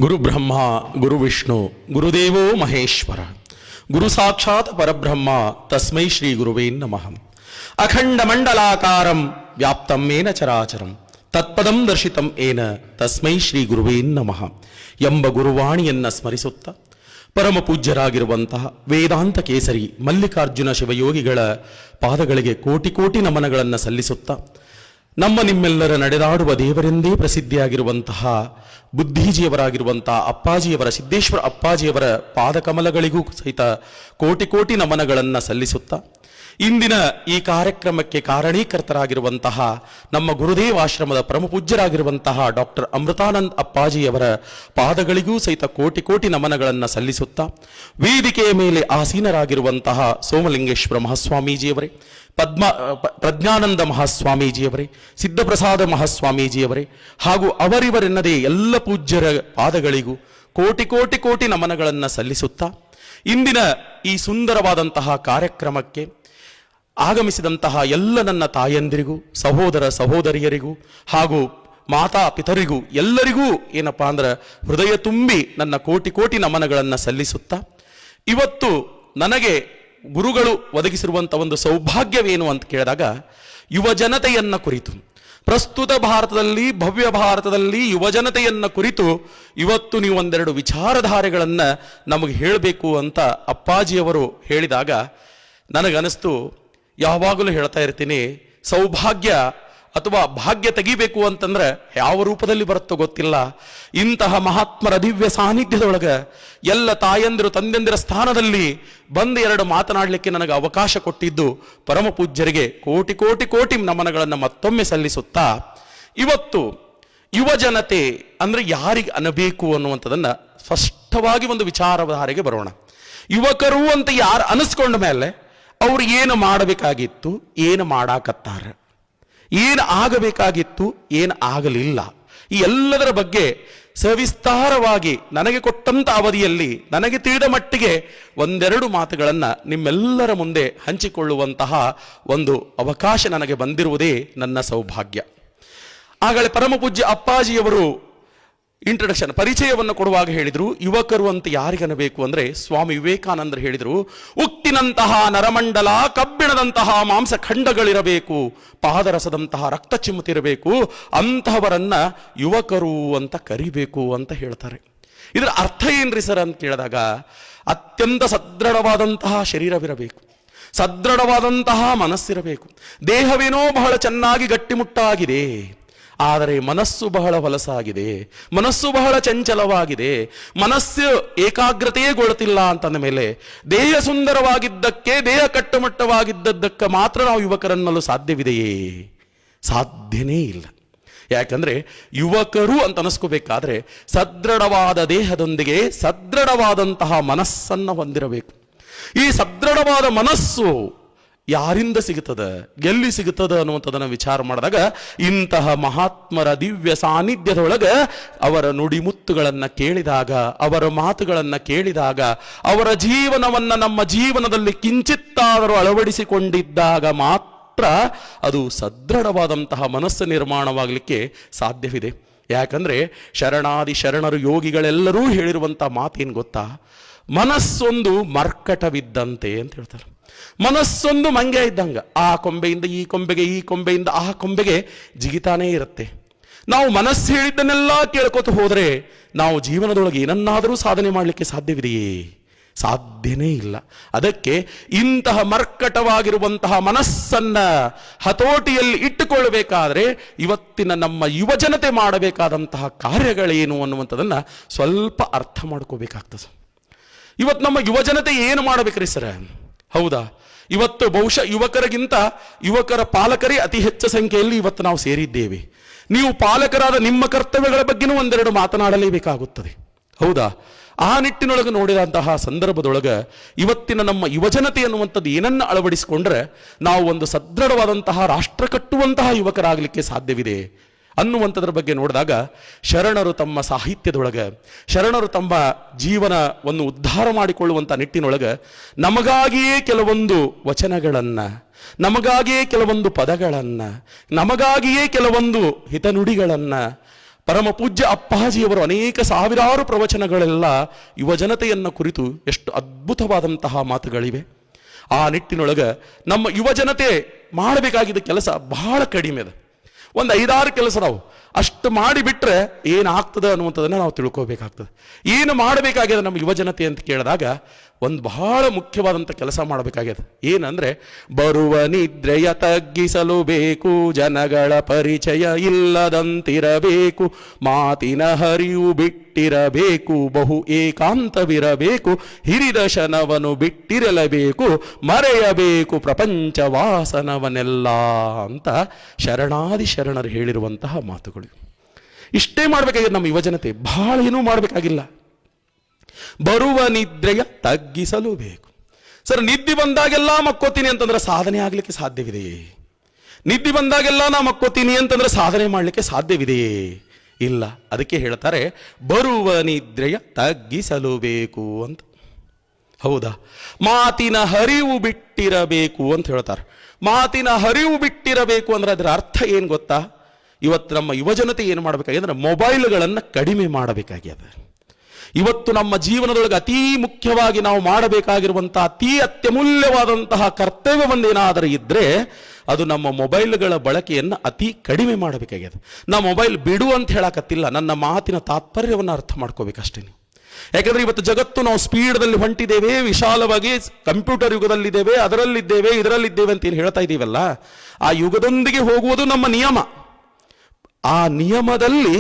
ಗುರು ಬ್ರಹ್ಮ ಗುರು ವಿಷ್ಣು ಗುರುದೇವೋ ಮಹೇಶ್ವರ ಗುರು ಸಾಕ್ಷಾತ್ ಪರಬ್ರಹ್ಮ ತಸ್ಮೈ ಶ್ರೀ ಗುರುವೇ ನಮಃ. ಅಖಂಡ ಮಂಡಲಾಕಾರಂ ವ್ಯಾಪ್ತಂ ಏನ ಚರಾಚರಂ ತತ್ಪದಂ ದರ್ಶಿತಂ ಏನ ತಸ್ಮೈ ಶ್ರೀ ಗುರುವೇ ನಮಃ ಎಂಬ ಗುರುವಾಣಿಯನ್ನ ಸ್ಮರಿಸುತ್ತ ಪರಮ ಪೂಜ್ಯರಾಗಿರುವಂತಹ ವೇದಾಂತ ಕೇಸರಿ ಮಲ್ಲಿಕಾರ್ಜುನ ಶಿವಯೋಗಿಗಳ ಪಾದಗಳಿಗೆ ಕೋಟಿ ಕೋಟಿ ನಮನಗಳನ್ನು ಸಲ್ಲಿಸುತ್ತಾ ನಮ್ಮ ನಿಮ್ಮೆಲ್ಲರ ನಡೆದಾಡುವ ದೇವರೆಂದೇ ಪ್ರಸಿದ್ಧಿಯಾಗಿರುವಂತಹ ಬುದ್ಧಿಜಿಯವರಾಗಿರುವಂತಹ ಅಪ್ಪಾಜಿಯವರ ಸಿದ್ದೇಶ್ವರ ಅಪ್ಪಾಜಿಯವರ ಪಾದಕಮಲಗಳಿಗೂ ಸಹಿತ ಕೋಟಿ ಕೋಟಿ ನಮನಗಳನ್ನು ಸಲ್ಲಿಸುತ್ತಾ ಇಂದಿನ ಈ ಕಾರ್ಯಕ್ರಮಕ್ಕೆ ಕಾರಣೀಕರ್ತರಾಗಿರುವಂತಹ ನಮ್ಮ ಗುರುದೇವಾಶ್ರಮದ ಪರಮ ಪೂಜ್ಯರಾಗಿರುವಂತಹ ಡಾಕ್ಟರ್ ಅಮೃತಾನಂದ್ ಅಪ್ಪಾಜಿಯವರ ಪಾದಗಳಿಗೂ ಸಹಿತ ಕೋಟಿ ಕೋಟಿ ನಮನಗಳನ್ನು ಸಲ್ಲಿಸುತ್ತಾ ವೇದಿಕೆಯ ಮೇಲೆ ಆಸೀನರಾಗಿರುವಂತಹ ಸೋಮಲಿಂಗೇಶ್ವರ ಮಹಾಸ್ವಾಮೀಜಿಯವರೇ, ಪ್ರಜ್ಞಾನಂದ ಮಹಾಸ್ವಾಮೀಜಿಯವರೇ, ಸಿದ್ಧಪ್ರಸಾದ ಮಹಾಸ್ವಾಮೀಜಿಯವರೇ ಹಾಗೂ ಅವರಿವರೆನ್ನದೇ ಎಲ್ಲ ಪೂಜ್ಯರ ಪಾದಗಳಿಗೂ ಕೋಟಿ ಕೋಟಿ ಕೋಟಿ ನಮನಗಳನ್ನು ಸಲ್ಲಿಸುತ್ತಾ ಇಂದಿನ ಈ ಸುಂದರವಾದಂತಹ ಕಾರ್ಯಕ್ರಮಕ್ಕೆ ಆಗಮಿಸಿದಂತಹ ಎಲ್ಲ ನನ್ನ ತಾಯಂದಿರಿಗೂ, ಸಹೋದರ ಸಹೋದರಿಯರಿಗೂ ಹಾಗೂ ಮಾತಾ ಪಿತರಿಗೂ ಎಲ್ಲರಿಗೂ ಏನಪ್ಪಾ ಅಂದ್ರೆ ಹೃದಯ ತುಂಬಿ ನನ್ನ ಕೋಟಿ ಕೋಟಿ ನಮನಗಳನ್ನು ಸಲ್ಲಿಸುತ್ತಾ ಇವತ್ತು ನನಗೆ ಗುರುಗಳು ಒದಗಿಸಿರುವಂಥ ಒಂದು ಸೌಭಾಗ್ಯವೇನು ಅಂತ ಕೇಳಿದಾಗ ಯುವಜನತೆಯನ್ನ ಕುರಿತು, ಪ್ರಸ್ತುತ ಭಾರತದಲ್ಲಿ ಭವ್ಯ ಭಾರತದಲ್ಲಿ ಯುವಜನತೆಯನ್ನ ಕುರಿತು ಇವತ್ತು ನೀವು ಒಂದೆರಡು ವಿಚಾರಧಾರೆಗಳನ್ನು ನಮಗೆ ಹೇಳಬೇಕು ಅಂತ ಅಪ್ಪಾಜಿಯವರು ಹೇಳಿದಾಗ ನನಗನಿಸ್ತು, ಯಾವಾಗಲೂ ಹೇಳ್ತಾ ಇರ್ತೀನಿ, ಸೌಭಾಗ್ಯ ಅಥವಾ ಭಾಗ್ಯ ತೆಗಿಬೇಕು ಅಂತಂದ್ರೆ ಯಾವ ರೂಪದಲ್ಲಿ ಬರುತ್ತೋ ಗೊತ್ತಿಲ್ಲ. ಇಂತಹ ಮಹಾತ್ಮರ ದಿವ್ಯ ಸಾನ್ನಿಧ್ಯದೊಳಗೆ ಎಲ್ಲ ತಾಯಂದಿರು ತಂದೆಂದಿರ ಸ್ಥಾನದಲ್ಲಿ ಬಂದು ಎರಡು ಮಾತನಾಡಲಿಕ್ಕೆ ನನಗೆ ಅವಕಾಶ ಕೊಟ್ಟಿದ್ದು ಪರಮ ಪೂಜ್ಯರಿಗೆ ಕೋಟಿ ಕೋಟಿ ಕೋಟಿ ನಮನಗಳನ್ನು ಮತ್ತೊಮ್ಮೆ ಸಲ್ಲಿಸುತ್ತಾ ಇವತ್ತು ಯುವಜನತೆ ಅಂದ್ರೆ ಯಾರಿಗೆ ಅನ್ನಬೇಕು ಅನ್ನುವಂಥದ್ದನ್ನ ಸ್ಪಷ್ಟವಾಗಿ ಒಂದು ವಿಚಾರಧಾರೆಗೆ ಬರೋಣ. ಯುವಕರು ಅಂತ ಯಾರು ಅನಿಸ್ಕೊಂಡ ಮೇಲೆ ಅವ್ರು ಏನು ಮಾಡಬೇಕಾಗಿತ್ತು, ಏನು ಮಾಡಾಕತ್ತಾರ, ಏನು ಆಗಬೇಕಾಗಿತ್ತು, ಏನು ಆಗಲಿಲ್ಲ, ಈ ಎಲ್ಲದರ ಬಗ್ಗೆ ಸವಿಸ್ತಾರವಾಗಿ ನನಗೆ ಕೊಟ್ಟಂತ ಅವಧಿಯಲ್ಲಿ ನನಗೆ ತಿಳಿದ ಮಟ್ಟಿಗೆ ಒಂದೆರಡು ಮಾತುಗಳನ್ನು ನಿಮ್ಮೆಲ್ಲರ ಮುಂದೆ ಹಂಚಿಕೊಳ್ಳುವಂತಹ ಒಂದು ಅವಕಾಶ ನನಗೆ ಬಂದಿರುವುದೇ ನನ್ನ ಸೌಭಾಗ್ಯ. ಆಗಲೇ ಪರಮ ಪೂಜ್ಯ ಅಪ್ಪಾಜಿಯವರು ಇಂಟ್ರಡಕ್ಷನ್ ಪರಿಚಯವನ್ನು ಕೊಡುವಾಗ ಹೇಳಿದ್ರು, ಯುವಕರು ಅಂತ ಯಾರಿಗನಬೇಕು ಅಂದ್ರೆ ಸ್ವಾಮಿ ವಿವೇಕಾನಂದರು ಹೇಳಿದ್ರು, ಉಕ್ತಿನಂತಹ ನರಮಂಡಲ, ಕಬ್ಬಿಣದಂತಹ ಮಾಂಸಖಂಡಗಳಿರಬೇಕು, ಪಾದರಸದಂತಹ ರಕ್ತ ಚಿಮ್ಮುತ್ತಿರಬೇಕು, ಅಂತಹವರನ್ನ ಯುವಕರು ಅಂತ ಕರಿಬೇಕು ಅಂತ ಹೇಳ್ತಾರೆ. ಇದರ ಅರ್ಥ ಏನ್ರಿ ಸರ್ ಅಂತ ಕೇಳಿದಾಗ, ಅತ್ಯಂತ ಸದೃಢವಾದಂತಹ ಶರೀರವಿರಬೇಕು, ಸದೃಢವಾದಂತಹ ಮನಸ್ಸಿರಬೇಕು. ದೇಹವೇನೋ ಬಹಳ ಚೆನ್ನಾಗಿ ಗಟ್ಟಿಮುಟ್ಟಾಗಿದೆ, ಆದರೆ ಮನಸ್ಸು ಬಹಳ ಹೊಲಸಾಗಿದೆ, ಮನಸ್ಸು ಬಹಳ ಚಂಚಲವಾಗಿದೆ, ಮನಸ್ಸು ಏಕಾಗ್ರತೆಗೊಳ್ಳುತ್ತಿಲ್ಲ ಅಂತಂದ ಮೇಲೆ ದೇಹ ಸುಂದರವಾಗಿದ್ದಕ್ಕೆ, ದೇಹ ಕಟ್ಟುಮಟ್ಟವಾಗಿದ್ದದ್ದಕ್ಕೆ ಮಾತ್ರ ನಾವು ಯುವಕರನ್ನಲು ಸಾಧ್ಯವಿದೆಯೇ? ಸಾಧ್ಯನೇ ಇಲ್ಲ. ಯಾಕಂದ್ರೆ ಯುವಕರು ಅಂತ ಅನಿಸ್ಕೋಬೇಕಾದ್ರೆ ಸದೃಢವಾದ ದೇಹದೊಂದಿಗೆ ಸದೃಢವಾದಂತಹ ಮನಸ್ಸನ್ನು ಹೊಂದಿರಬೇಕು. ಈ ಸದೃಢವಾದ ಮನಸ್ಸು ಯಾರಿಂದ ಸಿಗುತ್ತದೆ, ಎಲ್ಲಿ ಸಿಗುತ್ತದೆ ಅನ್ನುವಂಥದ್ದನ್ನು ವಿಚಾರ ಮಾಡಿದಾಗ ಇಂತಹ ಮಹಾತ್ಮರ ದಿವ್ಯ ಸಾನ್ನಿಧ್ಯದೊಳಗೆ ಅವರ ನುಡಿಮುತ್ತುಗಳನ್ನು ಕೇಳಿದಾಗ, ಅವರ ಮಾತುಗಳನ್ನು ಕೇಳಿದಾಗ, ಅವರ ಜೀವನವನ್ನು ನಮ್ಮ ಜೀವನದಲ್ಲಿ ಕಿಂಚಿತ್ತಾದರೂ ಅಳವಡಿಸಿಕೊಂಡಿದ್ದಾಗ ಮಾತ್ರ ಅದು ಸದೃಢವಾದಂತಹ ಮನಸ್ಸು ನಿರ್ಮಾಣವಾಗಲಿಕ್ಕೆ ಸಾಧ್ಯವಿದೆ. ಯಾಕಂದ್ರೆ ಶರಣಾದಿ ಶರಣರು ಯೋಗಿಗಳೆಲ್ಲರೂ ಹೇಳಿರುವಂತಹ ಮಾತೇನು ಗೊತ್ತಾ? ಮನಸ್ಸೊಂದು ಮರ್ಕಟವಿದ್ದಂತೆ ಅಂತ ಹೇಳ್ತಾರೆ. ಮನಸ್ಸೊಂದು ಮಂಗೆ ಇದ್ದಂಗ, ಆ ಕೊಂಬೆಯಿಂದ ಈ ಕೊಂಬೆಗೆ, ಈ ಕೊಂಬೆಯಿಂದ ಆ ಕೊಂಬೆಗೆ ಜಿಗಿತಾನೇ ಇರುತ್ತೆ. ನಾವು ಮನಸ್ಸು ಹೇಳಿದ್ದನ್ನೆಲ್ಲ ಕೇಳ್ಕೊತ ಹೋದ್ರೆ ನಾವು ಜೀವನದೊಳಗೆ ಏನನ್ನಾದರೂ ಸಾಧನೆ ಮಾಡಲಿಕ್ಕೆ ಸಾಧ್ಯವಿದೆಯೇ? ಸಾಧ್ಯನೇ ಇಲ್ಲ. ಅದಕ್ಕೆ ಇಂತಹ ಮರ್ಕಟವಾಗಿರುವಂತಹ ಮನಸ್ಸನ್ನ ಹತೋಟಿಯಲ್ಲಿ ಇಟ್ಟುಕೊಳ್ಳಬೇಕಾದ್ರೆ ಇವತ್ತಿನ ನಮ್ಮ ಯುವಜನತೆ ಮಾಡಬೇಕಾದಂತಹ ಕಾರ್ಯಗಳೇನು ಅನ್ನುವಂಥದ್ದನ್ನ ಸ್ವಲ್ಪ ಅರ್ಥ ಮಾಡ್ಕೋಬೇಕಾಗ್ತದೆ. ಇವತ್ತು ನಮ್ಮ ಯುವಜನತೆ ಏನು ಮಾಡಬೇಕ್ರಿ ಸರ್? ಹೌದಾ, ಇವತ್ತು ಬಹುಶಃ ಯುವಕರಿಗಿಂತ ಯುವಕರ ಪಾಲಕರೇ ಅತಿ ಹೆಚ್ಚು ಸಂಖ್ಯೆಯಲ್ಲಿ ಇವತ್ತು ನಾವು ಸೇರಿದ್ದೇವೆ. ನೀವು ಪಾಲಕರಾದ ನಿಮ್ಮ ಕರ್ತವ್ಯಗಳ ಬಗ್ಗೆನೂ ಒಂದೆರಡು ಮಾತನಾಡಲೇಬೇಕಾಗುತ್ತದೆ. ಹೌದಾ? ಆ ನಿಟ್ಟಿನೊಳಗೆ ನೋಡಿದಂತಹ ಸಂದರ್ಭದೊಳಗೆ ಇವತ್ತಿನ ನಮ್ಮ ಯುವಜನತೆ ಅನ್ನುವಂಥದ್ದು ಏನನ್ನ ಅಳವಡಿಸಿಕೊಂಡ್ರೆ ನಾವು ಒಂದು ಸದೃಢವಾದಂತಹ ರಾಷ್ಟ್ರ ಕಟ್ಟುವಂತಹ ಯುವಕರಾಗಲಿಕ್ಕೆ ಸಾಧ್ಯವಿದೆ ಅನ್ನುವಂಥದ್ರ ಬಗ್ಗೆ ನೋಡಿದಾಗ ಶರಣರು ತಮ್ಮ ಸಾಹಿತ್ಯದೊಳಗೆ, ಶರಣರು ತಮ್ಮ ಜೀವನವನ್ನು ಉದ್ಧಾರ ಮಾಡಿಕೊಳ್ಳುವಂಥ ನಿಟ್ಟಿನೊಳಗೆ ನಮಗಾಗಿಯೇ ಕೆಲವೊಂದು ವಚನಗಳನ್ನು, ನಮಗಾಗಿಯೇ ಕೆಲವೊಂದು ಪದಗಳನ್ನು, ನಮಗಾಗಿಯೇ ಕೆಲವೊಂದು ಹಿತನುಡಿಗಳನ್ನು ಪರಮ ಪೂಜ್ಯ ಅಪ್ಪಾಜಿಯವರು ಅನೇಕ ಸಾವಿರಾರು ಪ್ರವಚನಗಳೆಲ್ಲ ಯುವಜನತೆಯನ್ನು ಕುರಿತು ಎಷ್ಟು ಅದ್ಭುತವಾದಂತಹ ಮಾತುಗಳಿವೆ. ಆ ನಿಟ್ಟಿನೊಳಗೆ ನಮ್ಮ ಯುವಜನತೆ ಮಾಡಬೇಕಾಗಿದ್ದ ಕೆಲಸ ಬಹಳ ಕಡಿಮೆ ಇದೆ. ಒಂದು 5-6 ಕೆಲಸ ನಾವು ಅಷ್ಟು ಮಾಡಿಬಿಟ್ರೆ ಏನಾಗ್ತದೆ ಅನ್ನುವಂಥದ್ದನ್ನು ನಾವು ತಿಳ್ಕೋಬೇಕಾಗ್ತದೆ. ಏನು ಮಾಡಬೇಕಾಗಿದೆ ನಮ್ಮ ಯುವಜನತೆ ಅಂತ ಕೇಳಿದಾಗ ಒಂದು ಬಹಳ ಮುಖ್ಯವಾದಂಥ ಕೆಲಸ ಮಾಡಬೇಕಾಗಿದೆ. ಏನಂದ್ರೆ, ಬರುವ ನಿದ್ರೆಯ ತಗ್ಗಿಸಲು ಬೇಕು, ಜನಗಳ ಪರಿಚಯ ಇಲ್ಲದಂತಿರಬೇಕು, ಮಾತಿನ ಹರಿವು ಬಿಟ್ಟಿರಬೇಕು, ಬಹು ಏಕಾಂತವಿರಬೇಕು, ಹಿರಿದ ಶನವನ್ನು ಬಿಟ್ಟಿರಲೇಬೇಕು, ಮರೆಯಬೇಕು ಪ್ರಪಂಚ ವಾಸನವನ್ನೆಲ್ಲ ಅಂತ ಶರಣಾದಿ ಶರಣರು ಹೇಳಿರುವಂತಹ ಮಾತುಗಳು. ಇಷ್ಟೇ ಮಾಡಬೇಕಾಗಿದೆ ನಮ್ಮ ಯುವಜನತೆ, ಬಹಳ ಏನೂ ಮಾಡಬೇಕಾಗಿಲ್ಲ. ಬರುವ ನಿದ್ರೆಯ ತಗ್ಗಿಸಲು ಬೇಕು. ಸರ್, ನಿದ್ದೆ ಬಂದಾಗೆಲ್ಲ ಮಕ್ಕೋತೀನಿ ಅಂತಂದ್ರೆ ಸಾಧನೆ ಆಗ್ಲಿಕ್ಕೆ ಸಾಧ್ಯವಿದೆಯೇ? ನಿದ್ದೆ ಬಂದಾಗೆಲ್ಲ ನಾ ಮಕ್ಕೋತೀನಿ ಅಂತಂದ್ರೆ ಸಾಧನೆ ಮಾಡಲಿಕ್ಕೆ ಸಾಧ್ಯವಿದೆಯೇ? ಇಲ್ಲ. ಅದಕ್ಕೆ ಹೇಳ್ತಾರೆ ಬರುವ ನಿದ್ರೆಯ ತಗ್ಗಿಸಲು ಬೇಕು ಅಂತ. ಹೌದಾ? ಮಾತಿನ ಹರಿವು ಬಿಟ್ಟಿರಬೇಕು ಅಂತ ಹೇಳ್ತಾರೆ. ಮಾತಿನ ಹರಿವು ಬಿಟ್ಟಿರಬೇಕು ಅಂದ್ರೆ ಅದರ ಅರ್ಥ ಏನು ಗೊತ್ತಾ? ಇವತ್ತು ನಮ್ಮ ಯುವಜನತೆ ಏನು ಮಾಡಬೇಕಾಗಿದೆ ಅಂದ್ರೆ ಮೊಬೈಲ್ಗಳನ್ನು ಕಡಿಮೆ ಮಾಡಬೇಕಾಗ್ಯದ. ಇವತ್ತು ನಮ್ಮ ಜೀವನದೊಳಗೆ ಅತೀ ಮುಖ್ಯವಾಗಿ ನಾವು ಮಾಡಬೇಕಾಗಿರುವಂತಹ ಅತೀ ಅತ್ಯಮೂಲ್ಯವಾದಂತಹ ಕರ್ತವ್ಯವೊಂದೇನಾದರೂ ಇದ್ರೆ ಅದು ನಮ್ಮ ಮೊಬೈಲ್ಗಳ ಬಳಕೆಯನ್ನು ಅತಿ ಕಡಿಮೆ ಮಾಡಬೇಕಾಗ್ಯದ. ನಾ ಮೊಬೈಲ್ ಬಿಡು ಅಂತ ಹೇಳಕತ್ತಿಲ್ಲ, ನನ್ನ ಮಾತಿನ ತಾತ್ಪರ್ಯವನ್ನು ಅರ್ಥ ಮಾಡ್ಕೋಬೇಕಷ್ಟೇ. ಯಾಕಂದ್ರೆ ಇವತ್ತು ಜಗತ್ತು ನಾವು ಸ್ಪೀಡ್ದಲ್ಲಿ ಹೊಂಟಿದ್ದೇವೆ, ವಿಶಾಲವಾಗಿ ಕಂಪ್ಯೂಟರ್ ಯುಗದಲ್ಲಿದ್ದೇವೆ, ಅದರಲ್ಲಿದ್ದೇವೆ, ಇದರಲ್ಲಿದ್ದೇವೆ ಅಂತ ಏನು ಹೇಳ್ತಾ ಇದ್ದೀವಲ್ಲ, ಆ ಯುಗದೊಂದಿಗೆ ಹೋಗುವುದು ನಮ್ಮ ನಿಯಮ. ಆ ನಿಯಮದಲ್ಲಿ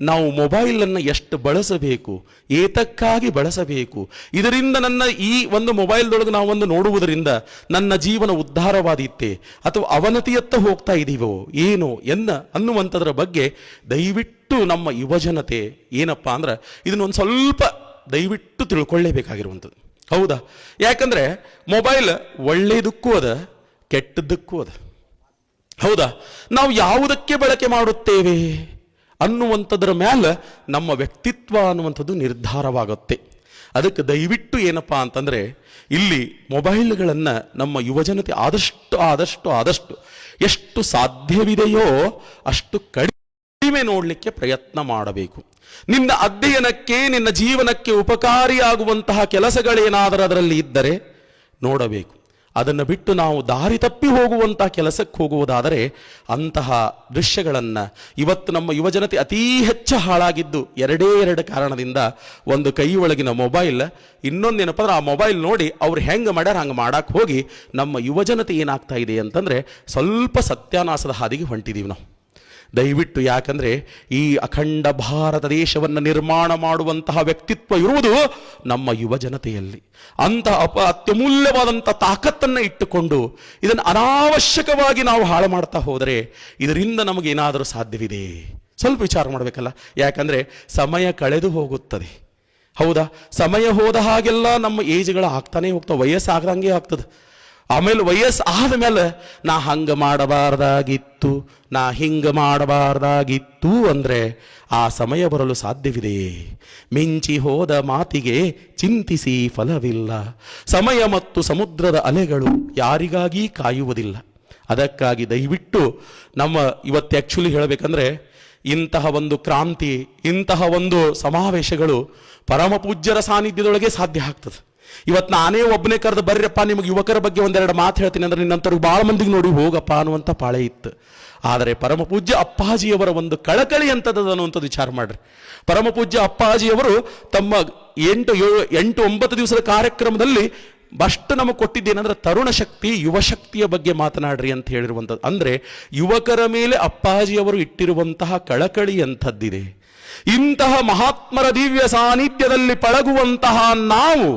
ನಾವು ಮೊಬೈಲನ್ನು ಎಷ್ಟು ಬಳಸಬೇಕು, ಏತಕ್ಕಾಗಿ ಬಳಸಬೇಕು, ಇದರಿಂದ ನನ್ನ ಈ ಒಂದು ಮೊಬೈಲ್ದೊಳಗೆ ನಾವು ಒಂದು ನೋಡುವುದರಿಂದ ನನ್ನ ಜೀವನ ಉದ್ಧಾರವಾದೀತೆ ಅಥವಾ ಅವನತಿಯತ್ತ ಹೋಗ್ತಾ ಇದ್ದೀವೋ ಏನೋ ಅನ್ನುವಂಥದ್ರ ಬಗ್ಗೆ ದಯವಿಟ್ಟು ನಮ್ಮ ಯುವಜನತೆ ಏನಪ್ಪಾ ಅಂದ್ರೆ ಇದನ್ನೊಂದು ಸ್ವಲ್ಪ ದಯವಿಟ್ಟು ತಿಳ್ಕೊಳ್ಳೇಬೇಕಾಗಿರುವಂಥದ್ದು. ಹೌದಾ? ಯಾಕಂದ್ರೆ ಮೊಬೈಲ್ ಒಳ್ಳೆಯದಕ್ಕೂ ಅದ, ಕೆಟ್ಟದ್ದಕ್ಕೂ ಅದ. ಹೌದಾ? ನಾವು ಯಾವುದಕ್ಕೆ ಬಳಕೆ ಮಾಡುತ್ತೇವೆ ಅನ್ನುವಂಥದ್ರ ಮೇಲೆ ನಮ್ಮ ವ್ಯಕ್ತಿತ್ವ ಅನ್ನುವಂಥದ್ದು ನಿರ್ಧಾರವಾಗುತ್ತೆ. ಅದಕ್ಕೆ ದಯವಿಟ್ಟು ಏನಪ್ಪಾ ಅಂತಂದ್ರೆ ಇಲ್ಲಿ ಮೊಬೈಲ್ಗಳನ್ನು ನಮ್ಮ ಯುವಜನತೆ ಆದಷ್ಟು ಎಷ್ಟು ಸಾಧ್ಯವಿದೆಯೋ ಅಷ್ಟು ಕಡಿಮೆ ನೋಡಲಿಕ್ಕೆ ಪ್ರಯತ್ನ ಮಾಡಬೇಕು. ನಿನ್ನ ಅಧ್ಯಯನಕ್ಕೆ, ನಿನ್ನ ಜೀವನಕ್ಕೆ ಉಪಕಾರಿಯಾಗುವಂತಹ ಕೆಲಸಗಳೇನಾದರೂ ಅದರಲ್ಲಿ ಇದ್ದರೆ ನೋಡಬೇಕು. ಅದನ್ನು ಬಿಟ್ಟು ನಾವು ದಾರಿ ತಪ್ಪಿ ಹೋಗುವಂತಹ ಕೆಲಸಕ್ಕೆ ಹೋಗುವುದಾದರೆ ಅಂತಹ ದೃಶ್ಯಗಳನ್ನು ಇವತ್ತು ನಮ್ಮ ಯುವಜನತೆ ಅತೀ ಹೆಚ್ಚು ಹಾಳಾಗಿದ್ದು ಎರಡೇ ಕಾರಣದಿಂದ. ಒಂದು ಕೈ ಒಳಗಿನ ಮೊಬೈಲ್, ಇನ್ನೊಂದೇನಪ್ಪ ಅಂದ್ರೆ ಆ ಮೊಬೈಲ್ ನೋಡಿ ಅವ್ರು ಹೆಂಗೆ ಮಾಡ್ಯಾರ ಹಂಗೆ ಮಾಡಕ್ಕೆ ಹೋಗಿ ನಮ್ಮ ಯುವಜನತೆ ಏನಾಗ್ತಾ ಇದೆ ಅಂತಂದರೆ ಸ್ವಲ್ಪ ಸತ್ಯಾನಾಶದ ಹಾದಿಗೆ ಹೊಂಟಿದ್ದೀವಿ ನಾವು. ದಯವಿಟ್ಟು, ಯಾಕಂದರೆ ಈ ಅಖಂಡ ಭಾರತ ದೇಶವನ್ನು ನಿರ್ಮಾಣ ಮಾಡುವಂತಹ ವ್ಯಕ್ತಿತ್ವ ಇರುವುದು ನಮ್ಮ ಯುವಜನತೆಯಲ್ಲಿ. ಅಂತಹ ಅತ್ಯಮೂಲ್ಯವಾದಂಥ ತಾಕತ್ತನ್ನು ಇಟ್ಟುಕೊಂಡು ಇದನ್ನು ಅನಾವಶ್ಯಕವಾಗಿ ನಾವು ಹಾಳು ಮಾಡ್ತಾ ಹೋದರೆ ಇದರಿಂದ ನಮಗೇನಾದರೂ ಸಾಧ್ಯವಿದೆ? ಸ್ವಲ್ಪ ವಿಚಾರ ಮಾಡಬೇಕಲ್ಲ. ಯಾಕಂದರೆ ಸಮಯ ಕಳೆದು ಹೋಗುತ್ತದೆ. ಹೌದಾ? ಸಮಯ ಹೋದ ಹಾಗೆಲ್ಲ ನಮ್ಮ ಏಜ್ಗಳು ಆಗ್ತಾನೆ ಹೋಗ್ತಾವೆ, ವಯಸ್ಸಾಗದಂಗೆ ಆಗ್ತದೆ. ಆಮೇಲೆ ವಯಸ್ಸು ಆದಮೇಲೆ ನಾ ಹಂಗೆ ಮಾಡಬಾರ್ದಾಗಿತ್ತು, ನಾ ಹಿಂಗೆ ಮಾಡಬಾರ್ದಾಗಿತ್ತು ಅಂದರೆ ಆ ಸಮಯ ಬರಲು ಸಾಧ್ಯವಿದೆಯೇ? ಮಿಂಚಿ ಹೋದ ಮಾತಿಗೆ ಚಿಂತಿಸಿ ಫಲವಿಲ್ಲ. ಸಮಯ ಮತ್ತು ಸಮುದ್ರದ ಅಲೆಗಳು ಯಾರಿಗಾಗಿ ಕಾಯುವುದಿಲ್ಲ. ಅದಕ್ಕಾಗಿ ದಯವಿಟ್ಟು ನಮ್ಮ ಇವತ್ತು ಆ್ಯಕ್ಚುಲಿ ಹೇಳಬೇಕಂದ್ರೆ ಇಂತಹ ಒಂದು ಕ್ರಾಂತಿ, ಇಂತಹ ಒಂದು ಸಮಾವೇಶಗಳು ಪರಮ ಪೂಜ್ಯರ ಸಾನ್ನಿಧ್ಯದೊಳಗೆ ಸಾಧ್ಯ ಆಗ್ತದೆ. ಇವತ್ತು ನಾನೇ ಒಬ್ಬನೇ ಕರೆದು ಬರ್ರಪ್ಪ ನಿಮಗೆ ಯುವಕರ ಬಗ್ಗೆ ಒಂದೆರಡು ಮಾತು ಹೇಳ್ತೀನಿ ಅಂದ್ರೆ ನಿನ್ನಂತವ್ರಿಗೆ ಭಾಳ ಮಂದಿಗೆ ನೋಡಿ ಹೋಗಪ್ಪ ಅನ್ನುವಂಥ ಪಾಳೆ ಇತ್ತು. ಆದರೆ ಪರಮ ಪೂಜ್ಯ ಅಪ್ಪಾಜಿಯವರ ಒಂದು ಕಳಕಳಿ ಅಂತದ್ದು ಅನ್ನುವಂಥದ್ದು ವಿಚಾರ ಮಾಡ್ರಿ. ಪರಮ ಪೂಜ್ಯ ಅಪ್ಪಾಜಿಯವರು ತಮ್ಮ 8-9 ದಿವಸದ ಕಾರ್ಯಕ್ರಮದಲ್ಲಿ ಅಷ್ಟು ನಮಗೆ ಕೊಟ್ಟಿದ್ದೇನೆಂದ್ರೆ ತರುಣ ಶಕ್ತಿ, ಯುವ ಶಕ್ತಿಯ ಬಗ್ಗೆ ಮಾತನಾಡ್ರಿ ಅಂತ ಹೇಳಿರುವಂಥದ್ದು. ಅಂದರೆ ಯುವಕರ ಮೇಲೆ ಅಪ್ಪಾಜಿಯವರು ಇಟ್ಟಿರುವಂತಹ ಕಳಕಳಿ ಅಂಥದ್ದಿದೆ. ಇಂತಹ ಮಹಾತ್ಮರ ದಿವ್ಯ ಸಾನ್ನಿಧ್ಯದಲ್ಲಿ ಪಳಗುವಂತಹ ನಾವು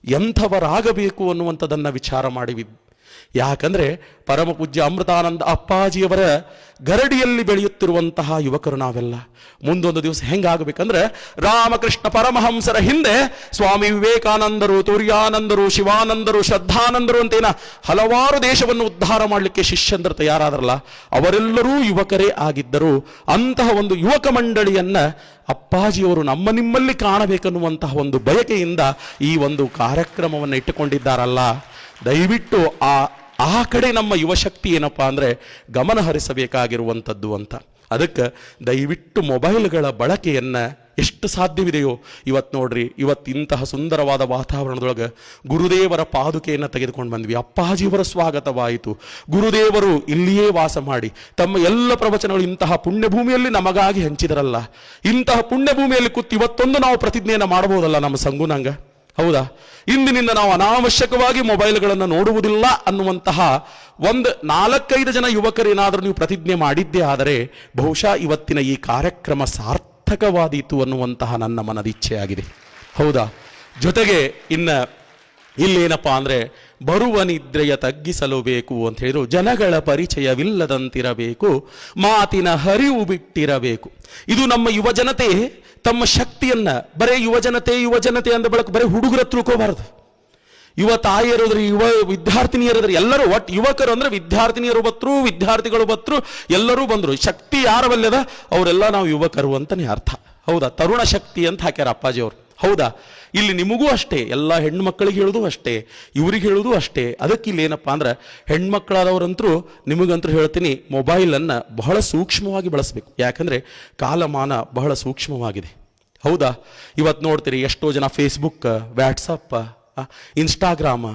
ಎಂಥವರಾಗಬೇಕು ಅನ್ನುವಂಥದ್ದನ್ನು ವಿಚಾರ ಮಾಡಿವಿ. ಯಾಕಂದರೆ ಪರಮ ಪೂಜ್ಯ ಅಮೃತಾನಂದ ಅಪ್ಪಾಜಿಯವರ ಗರಡಿಯಲ್ಲಿ ಬೆಳೆಯುತ್ತಿರುವಂತಹ ಯುವಕರು ನಾವೆಲ್ಲ. ಮುಂದೊಂದು ದಿವಸ ಹೆಂಗಾಗಬೇಕಂದ್ರೆ ರಾಮಕೃಷ್ಣ ಪರಮಹಂಸರ ಹಿಂದೆ ಸ್ವಾಮಿ ವಿವೇಕಾನಂದರು, ತುರ್ಯಾನಂದರು, ಶಿವಾನಂದರು, ಶ್ರದ್ಧಾನಂದರು ಅಂತೇನ ಹಲವಾರು ದೇಶವನ್ನು ಉದ್ಧಾರ ಮಾಡಲಿಕ್ಕೆ ಶಿಷ್ಯಂದರು ತಯಾರಾದ್ರಲ್ಲ, ಅವರೆಲ್ಲರೂ ಯುವಕರೇ ಆಗಿದ್ದರು. ಅಂತಹ ಒಂದು ಯುವಕ ಮಂಡಳಿಯನ್ನ ಅಪ್ಪಾಜಿಯವರು ನಮ್ಮ ನಿಮ್ಮಲ್ಲಿ ಕಾಣಬೇಕನ್ನುವಂತಹ ಒಂದು ಬಯಕೆಯಿಂದ ಈ ಒಂದು ಕಾರ್ಯಕ್ರಮವನ್ನು ಇಟ್ಟುಕೊಂಡಿದ್ದಾರಲ್ಲ. ದಯವಿಟ್ಟು ಆ ಕಡೆ ನಮ್ಮ ಯುವಶಕ್ತಿ ಏನಪ್ಪಾ ಅಂದರೆ ಗಮನ ಹರಿಸಬೇಕಾಗಿರುವಂಥದ್ದು ಅಂತ. ಅದಕ್ಕೆ ದಯವಿಟ್ಟು ಮೊಬೈಲ್ಗಳ ಬಳಕೆಯನ್ನು ಎಷ್ಟು ಸಾಧ್ಯವಿದೆಯೋ ಇವತ್ತು ನೋಡ್ರಿ, ಇವತ್ತು ಇಂತಹ ಸುಂದರವಾದ ವಾತಾವರಣದೊಳಗೆ ಗುರುದೇವರ ಪಾದುಕೆಯನ್ನು ತೆಗೆದುಕೊಂಡು ಬಂದ್ವಿ. ಅಪ್ಪಾಜಿಯವರ ಸ್ವಾಗತವಾಯಿತು. ಗುರುದೇವರು ಇಲ್ಲಿಯೇ ವಾಸ ಮಾಡಿ ತಮ್ಮ ಎಲ್ಲ ಪ್ರವಚನಗಳು ಇಂತಹ ಪುಣ್ಯಭೂಮಿಯಲ್ಲಿ ನಮಗಾಗಿ ಹಂಚಿದರಲ್ಲ. ಇಂತಹ ಪುಣ್ಯಭೂಮಿಯಲ್ಲಿ ಕೂತು ಇವತ್ತೊಂದು ನಾವು ಪ್ರತಿಜ್ಞೆಯನ್ನು ಮಾಡಬಹುದಲ್ಲ ನಮ್ಮ ಸಂಗುನಂಗ, ಹೌದಾ? ಇಂದಿನಿಂದ ನಾವು ಅನಾವಶ್ಯಕವಾಗಿ ಮೊಬೈಲ್ಗಳನ್ನು ನೋಡುವುದಿಲ್ಲ ಅನ್ನುವಂತಹ ಒಂದು 4-5 ಜನ ಯುವಕರೇನಾದರೂ ನೀವು ಪ್ರತಿಜ್ಞೆ ಮಾಡಿದ್ದೇ ಆದರೆ ಬಹುಶಃ ಇವತ್ತಿನ ಈ ಕಾರ್ಯಕ್ರಮ ಸಾರ್ಥಕವಾದೀತು ಅನ್ನುವಂತಹ ನನ್ನ ಮನದಿಚ್ಛೆಯಾಗಿದೆ, ಹೌದಾ? ಜೊತೆಗೆ ಇಲ್ಲೇನಪ್ಪ ಅಂದರೆ ಬರುವ ನಿದ್ರೆಯ ತಗ್ಗಿಸಲು ಬೇಕು ಅಂತ ಹೇಳಿದ್ರು. ಜನಗಳ ಪರಿಚಯವಿಲ್ಲದಂತಿರಬೇಕು, ಮಾತಿನ ಹರಿವು ಬಿಟ್ಟಿರಬೇಕು. ಇದು ನಮ್ಮ ಯುವಜನತೆ ತಮ್ಮ ಶಕ್ತಿಯನ್ನ ಬರೇ ಯುವಜನತೆ ಅಂದ ಬಳಕ ಬರೀ ಹುಡುಗರ ತಿಳ್ಕೋಬಾರದು. ಯುವ ತಾಯಿಯರಾದ್ರಿ, ಯುವ ವಿದ್ಯಾರ್ಥಿನಿಯರಾದ್ರಿ, ಎಲ್ಲರೂ ಒಟ್ಟು ಯುವಕರು ಅಂದ್ರೆ ವಿದ್ಯಾರ್ಥಿನಿಯರು ಬತ್ರು, ವಿದ್ಯಾರ್ಥಿಗಳು ಬತ್ರು, ಎಲ್ಲರೂ ಬಂದರು. ಶಕ್ತಿ ಯಾರ ಬಲ್ಯದ ಅವರೆಲ್ಲ ನಾವು ಯುವಕರು ಅಂತಾನೆ ಅರ್ಥ, ಹೌದಾ? ತರುಣ ಶಕ್ತಿ ಅಂತ ಹಾಕ್ಯಾರ ಅಪ್ಪಾಜಿಯವರು, ಹೌದಾ? ಇಲ್ಲಿ ನಿಮಗೂ ಅಷ್ಟೇ, ಎಲ್ಲ ಹೆಣ್ಣು ಮಕ್ಕಳಿಗೆ ಹೇಳೋದು ಅಷ್ಟೇ, ಇವ್ರಿಗೆ ಹೇಳೋದು ಅಷ್ಟೇ. ಅದಕ್ಕೆ ಇಲ್ಲಿ ಏನಪ್ಪ ಅಂದ್ರೆ ಹೆಣ್ಮಕ್ಳಾದವರಂತರೂ ನಿಮಗಂತೂ ಹೇಳ್ತೀನಿ, ಮೊಬೈಲನ್ನು ಬಹಳ ಸೂಕ್ಷ್ಮವಾಗಿ ಬಳಸಬೇಕು. ಯಾಕಂದರೆ ಕಾಲಮಾನ ಬಹಳ ಸೂಕ್ಷ್ಮವಾಗಿದೆ, ಹೌದಾ? ಇವತ್ತು ನೋಡ್ತೀರಿ ಎಷ್ಟೋ ಜನ ಫೇಸ್ಬುಕ್, ವ್ಯಾಟ್ಸಪ್, ಇನ್ಸ್ಟಾಗ್ರಾಮ,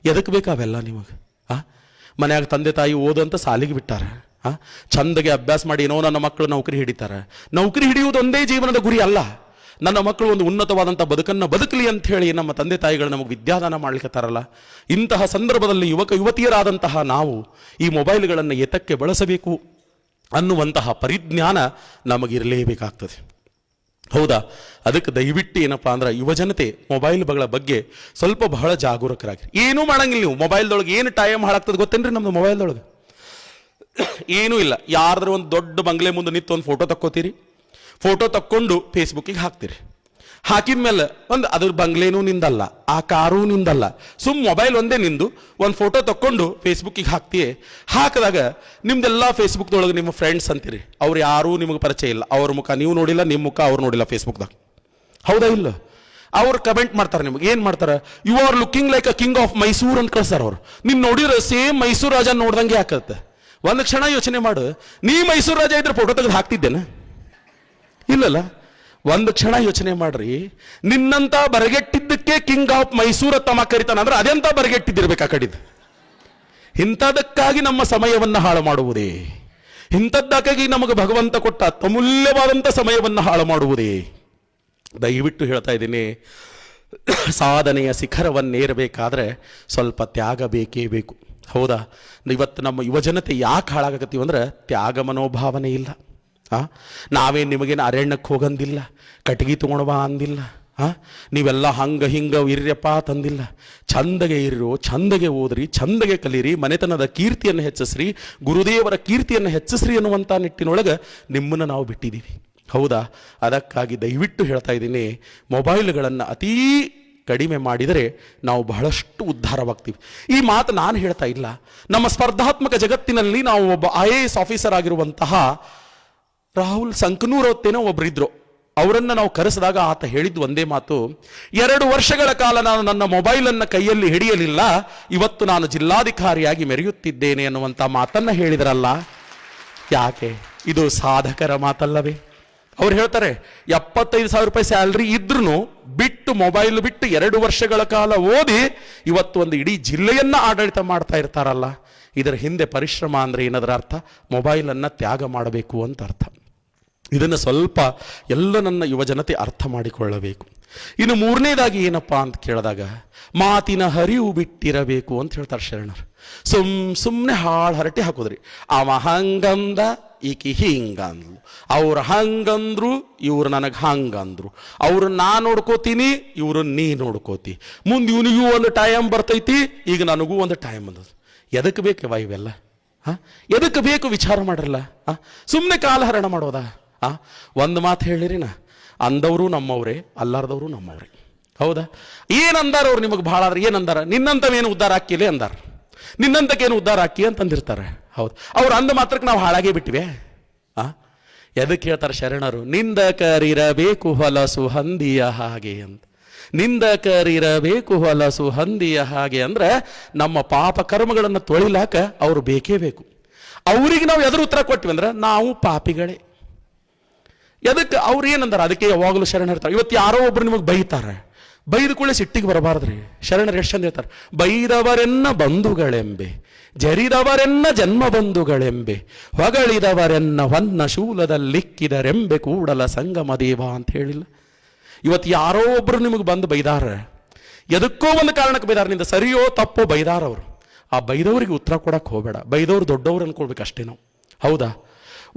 ಎದಕ್ಕೆ ಬೇಕಾವೆಲ್ಲ ನಿಮಗೆ? ಮನ್ಯಾಗ ತಂದೆ ತಾಯಿ ಓದಂತ ಸಾಲಿಗೆ ಬಿಟ್ಟಾರ, ಚಂದಗೆ ಅಭ್ಯಾಸ ಮಾಡಿ ಏನೋ ನನ್ನ ಮಕ್ಕಳು ನೌಕರಿ ಹಿಡಿತಾರೆ. ನೌಕರಿ ಹಿಡಿಯುವುದೊಂದೇ ಜೀವನದ ಗುರಿ ಅಲ್ಲ. ನನ್ನ ಮಕ್ಕಳು ಒಂದು ಉನ್ನತವಾದಂಥ ಬದುಕನ್ನು ಬದುಕಲಿ ಅಂತ ಹೇಳಿ ನಮ್ಮ ತಂದೆ ತಾಯಿಗಳು ನಮಗೆ ವಿದ್ಯಾದಾನ ಮಾಡ್ಲಿಕ್ಕತ್ತಾರಲ್ಲ. ಇಂತಹ ಸಂದರ್ಭದಲ್ಲಿ ಯುವಕ ಯುವತಿಯರಾದಂತಹ ನಾವು ಈ ಮೊಬೈಲ್ಗಳನ್ನು ಏತಕ್ಕೆ ಬಳಸಬೇಕು ಅನ್ನುವಂತಹ ಪರಿಜ್ಞಾನ ನಮಗಿರಲೇಬೇಕಾಗ್ತದೆ, ಹೌದಾ? ಅದಕ್ಕೆ ದಯವಿಟ್ಟು ಏನಪ್ಪ ಅಂದ್ರೆ ಯುವಜನತೆ ಮೊಬೈಲ್ಗಳ ಬಗ್ಗೆ ಸ್ವಲ್ಪ ಬಹಳ ಜಾಗರೂಕರಾಗಿ. ಏನೂ ಮಾಡಂಗಿಲ್ಲ ನೀವು ಮೊಬೈಲ್ದೊಳಗೆ. ಏನು ಟೈಮ್ ಹಾಳಾಗ್ತದೆ ಗೊತ್ತೇನ್ರಿ ನಮ್ಮದು ಮೊಬೈಲ್ದೊಳಗೆ? ಏನೂ ಇಲ್ಲ. ಯಾರ್ದಾರು ಒಂದು ದೊಡ್ಡ ಬಂಗ್ಲೆ ಮುಂದೆ ನಿಂತು ಒಂದು ಫೋಟೋ ತಕ್ಕೋತೀರಿ, ಫೋಟೋ ತಕ್ಕೊಂಡು ಫೇಸ್ಬುಕ್ಕಿಗೆ ಹಾಕ್ತೀರಿ. ಹಾಕಿದ ಮೇಲೆ ಅದ್ರ ಬಂಗ್ಲೇನೂ ನಿಂದಲ್ಲ, ಆ ಕಾರೂ ನಿಂದಲ್ಲ, ಮೊಬೈಲ್ ಒಂದೇ ನಿಂದು ಒಂದು ಫೋಟೋ ತಕ್ಕೊಂಡು ಫೇಸ್ಬುಕ್ಕಿಗೆ ಹಾಕ್ತೀಯೇ. ಹಾಕಿದಾಗ ನಿಮ್ದೆಲ್ಲ ಫೇಸ್ಬುಕ್ದೊಳಗೆ ನಿಮ್ಮ ಫ್ರೆಂಡ್ಸ್ ಅಂತೀರಿ, ಅವ್ರು ಯಾರೂ ನಿಮಗೆ ಪರಿಚಯ ಇಲ್ಲ. ಅವ್ರ ಮುಖ ನೀವು ನೋಡಿಲ್ಲ, ನಿಮ್ಮ ಮುಖ ಅವ್ರು ನೋಡಿಲ್ಲ ಫೇಸ್ಬುಕ್ದಾಗ, ಹೌದಾ ಇಲ್ಲ? ಅವ್ರು ಕಮೆಂಟ್ ಮಾಡ್ತಾರೆ, ನಿಮ್ಗೆ ಏನು ಮಾಡ್ತಾರೆ? You are looking like a king of Mysore ಅಂತ ಕಳಿಸ್ತಾರೆ ಅವ್ರು. ನೀನು ನೋಡಿದ್ರೆ ಸೇಮ್ ಮೈಸೂರು ರಾಜ ನೋಡ್ದಂಗೆ ಹಾಕತ್ತೆ. ಒಂದು ಕ್ಷಣ ಯೋಚನೆ ಮಾಡು, ನೀ ಮೈಸೂರು ರಾಜ ಇದ್ರೆ ಫೋಟೋ ತೆಗೆದು ಹಾಕ್ತಿದ್ದೇನೆ? ಇಲ್ಲಲ್ಲ. ಒಂದು ಕ್ಷಣ ಯೋಚನೆ ಮಾಡ್ರಿ, ನಿನ್ನಂತ ಬರಗೆಟ್ಟಿದ್ದಕ್ಕೆ ಕಿಂಗ್ ಆಫ್ ಮೈಸೂರು ತಮ್ಮ ಕರಿತಾನ ಅಂದ್ರೆ ಅದೆಂತ ಬರಗೆಟ್ಟಿದ್ದಿರ್ಬೇಕು ಆ ಕಡಿದು. ಇಂಥದಕ್ಕಾಗಿ ನಮ್ಮ ಸಮಯವನ್ನು ಹಾಳು ಮಾಡುವುದೇ, ಇಂಥದ್ದಕ್ಕಾಗಿ ನಮಗೆ ಭಗವಂತ ಕೊಟ್ಟ ಅಮೂಲ್ಯವಾದಂಥ ಸಮಯವನ್ನು ಹಾಳು ಮಾಡುವುದೇ? ದಯವಿಟ್ಟು ಹೇಳ್ತಾ ಇದ್ದೀನಿ, ಸಾಧನೆಯ ಶಿಖರವನ್ನೇರಬೇಕಾದ್ರೆ ಸ್ವಲ್ಪ ತ್ಯಾಗ ಬೇಕೇ ಬೇಕು, ಹೌದಾ? ಇವತ್ತು ನಮ್ಮ ಯುವಜನತೆ ಯಾಕೆ ಹಾಳಾಗತ್ತೀವಿ ಅಂದ್ರೆ ತ್ಯಾಗ ಮನೋಭಾವನೆ ಇಲ್ಲ. ನಾವೇನು ನಿಮಗೇನು ಅರಣ್ಯಕ್ಕೆ ಹೋಗಂದಿಲ್ಲ, ಕಟ್ಟಿಗೆ ತೊಗೊಂಡ್ಬಾ ಅಂದಿಲ್ಲ, ನೀವೆಲ್ಲ ಹಿಂಗೆ ಇರ್ಯಪ್ಪ ತಂದಿಲ್ಲ. ಚಂದಗೆ ಇರೋ, ಚಂದಗೆ ಓದ್ರಿ, ಚಂದಗೆ ಕಲೀರಿ, ಮನೆತನದ ಕೀರ್ತಿಯನ್ನು ಹೆಚ್ಚಿಸ್ರಿ, ಗುರುದೇವರ ಕೀರ್ತಿಯನ್ನು ಹೆಚ್ಚಿಸ್ರಿ ಅನ್ನುವಂಥ ನಿಟ್ಟಿನೊಳಗೆ ನಿಮ್ಮನ್ನು ನಾವು ಬಿಟ್ಟಿದ್ದೀವಿ, ಹೌದಾ? ಅದಕ್ಕಾಗಿ ದಯವಿಟ್ಟು ಹೇಳ್ತಾ ಇದ್ದೀನಿ, ಮೊಬೈಲ್ಗಳನ್ನು ಅತೀ ಕಡಿಮೆ ಮಾಡಿದರೆ ನಾವು ಬಹಳಷ್ಟು ಉದ್ಧಾರವಾಗ್ತೀವಿ. ಈ ಮಾತು ನಾನು ಹೇಳ್ತಾ ಇಲ್ಲ. ನಮ್ಮ ಸ್ಪರ್ಧಾತ್ಮಕ ಜಗತ್ತಿನಲ್ಲಿ ನಾವು ಒಬ್ಬ IAS ಆಫೀಸರ್ ಆಗಿರುವಂತಹ ರಾಹುಲ್ ಸಂಕನೂರ್ ಹೊತ್ತೇನೋ ಒಬ್ಬರಿದ್ರು. ಅವರನ್ನು ನಾವು ಕರೆಸಿದಾಗ ಆತ ಹೇಳಿದ್ದು ಒಂದೇ ಮಾತು, 2 ವರ್ಷಗಳ ಕಾಲ ನಾನು ನನ್ನ ಮೊಬೈಲನ್ನು ಕೈಯಲ್ಲಿ ಹಿಡಿಯಲಿಲ್ಲ, ಇವತ್ತು ನಾನು ಜಿಲ್ಲಾಧಿಕಾರಿಯಾಗಿ ಮೆರೆಯುತ್ತಿದ್ದೇನೆ ಅನ್ನುವಂಥ ಮಾತನ್ನು ಹೇಳಿದರಲ್ಲ. ಯಾಕೆ? ಇದು ಸಾಧಕರ ಮಾತಲ್ಲವೇ? ಅವ್ರು ಹೇಳ್ತಾರೆ 75,000 ರೂಪಾಯಿ ಸ್ಯಾಲ್ರಿ ಇದ್ರೂ ಬಿಟ್ಟು ಮೊಬೈಲ್ ಬಿಟ್ಟು 2 ವರ್ಷಗಳ ಕಾಲ ಓದಿ ಇವತ್ತು ಒಂದು ಇಡೀ ಜಿಲ್ಲೆಯನ್ನ ಆಡಳಿತ ಮಾಡ್ತಾ ಇರ್ತಾರಲ್ಲ. ಇದರ ಹಿಂದೆ ಪರಿಶ್ರಮ ಅಂದ್ರೆ ಏನದರ ಅರ್ಥ? ಮೊಬೈಲನ್ನು ತ್ಯಾಗ ಮಾಡಬೇಕು ಅಂತ ಅರ್ಥ. ಇದನ್ನು ಸ್ವಲ್ಪ ಎಲ್ಲ ನನ್ನ ಯುವಜನತೆ ಅರ್ಥ ಮಾಡಿಕೊಳ್ಳಬೇಕು. ಇನ್ನು 3ನೇದಾಗಿ ಏನಪ್ಪಾ ಅಂತ ಕೇಳಿದಾಗ ಮಾತಿನ ಹರಿವು ಬಿಟ್ಟಿರಬೇಕು ಅಂತ ಹೇಳ್ತಾರೆ ಶರಣರು. ಸುಮ್ಮನೆ ಹಾಳು ಹರಟೆ ಹಾಕೋದ್ರಿ. ಅವ ಹಂಗಂದ, ಈಕಿ ಹಿಂಗಂದ್ಲು, ಅವ್ರು ಹಂಗಂದ್ರು, ಇವ್ರು ನನಗೆ ಹಂಗಂದ್ರು, ಅವ್ರನ್ನ ನಾ ನೋಡ್ಕೋತೀನಿ, ಇವ್ರನ್ನ ನೀ ನೋಡ್ಕೋತಿ, ಮುಂದೆ ಇವನಿಗೂ ಒಂದು ಟೈಮ್ ಬರ್ತೈತಿ, ಈಗ ನನಗೂ ಒಂದು ಟೈಮ್ ಬಂದದು. ಎದಕ್ಕೆ ಬೇಕವ ಇವೆಲ್ಲ? ಎದಕ್ಕೆ ಬೇಕು? ವಿಚಾರ ಮಾಡಿರಲ್ಲ. ಸುಮ್ಮನೆ ಕಾಲಹರಣ ಮಾಡೋದಾ? ಒಂದು ಮಾತು ಹೇಳಿರಿನ, ಅಂದವರು ನಮ್ಮವ್ರೆ, ಅಲ್ಲಾರ್ದವರು ನಮ್ಮವ್ರೆ, ಹೌದಾ? ಏನಂದಾರ ಅವ್ರು ನಿಮಗೆ ಭಾಳ ಆದ್ರೆ ಏನಂದಾರ? ನಿನ್ನಂತವೇನು ಉದ್ಧಾರ ಹಾಕಿಲೆ ಅಂದಾರ, ನಿನ್ನಂತಕ್ಕೇನು ಉದ್ಧಾರ ಹಾಕಿ ಅಂತಂದಿರ್ತಾರೆ, ಹೌದು. ಅವ್ರು ಅಂದ ಮಾತ್ರಕ್ಕೆ ನಾವು ಹಾಳಾಗೇ ಬಿಟ್ಟಿವೆ. ಎದಕ್ಕೆ ಹೇಳ್ತಾರೆ ಶರಣರು? ನಿಂದಕರಿರಬೇಕು ಹೊಲಸು ಹಂದಿಯ ಹಾಗೆ ಅಂತ. ನಿಂದಕರಿರಬೇಕು ಹೊಲಸು ಹಂದಿಯ ಹಾಗೆ ಅಂದ್ರೆ ನಮ್ಮ ಪಾಪ ಕರ್ಮಗಳನ್ನು ತೊಳಿಲಾಕ ಅವರು ಬೇಕೇ ಬೇಕು. ಅವ್ರಿಗೆ ನಾವು ಎದುರು ಉತ್ತರ ಕೊಟ್ಟಿವಿ ಅಂದ್ರೆ ನಾವು ಪಾಪಿಗಳೇ. ಎದಕ್ಕೆ ಅವ್ರು ಏನಂದಾರ ಅದಕ್ಕೆ ಯಾವಾಗಲೂ ಶರಣ ಇರ್ತಾರೆ. ಇವತ್ತು ಯಾರೋ ಒಬ್ರು ನಿಮಗೆ ಬೈತಾರೆ, ಬೈದ ಕೂಡಲೇ ಸಿಟ್ಟಿಗೆ ಬರಬಾರ್ದ್ರಿ. ಶರಣರು ಎಷ್ಟು ಚಂದ ಹೇಳ್ತಾರೆ, ಬೈದವರೆನ್ನ ಬಂಧುಗಳೆಂಬೆ, ಜರಿದವರೆನ್ನ ಜನ್ಮ ಬಂಧುಗಳೆಂಬೆ, ಹೊಗಳಿದವರೆನ್ನ ಹೊನ್ನ ಶೂಲದಲ್ಲಿಕ್ಕಿದರೆಂಬೆ ಕೂಡಲ ಸಂಗಮ ದೇವ ಅಂತ ಹೇಳಿಲ್ಲ. ಇವತ್ತು ಯಾರೋ ಒಬ್ರು ನಿಮಗೆ ಬಂದು ಬೈದಾರ, ಎದಕ್ಕೋ ಒಂದು ಕಾರಣಕ್ಕೆ ಬೈದಾರ, ನಿಂದ ಸರಿಯೋ ತಪ್ಪೋ ಬೈದಾರ ಅವರು. ಆ ಬೈದವರಿಗೆ ಉತ್ತರ ಕೊಡಕ್ಕೆ ಹೋಗಬೇಡ, ಬೈದವ್ರು ದೊಡ್ಡವ್ರು ಅನ್ಕೊಳ್ಬೇಕು ಅಷ್ಟೇ ನಾವು. ಹೌದಾ?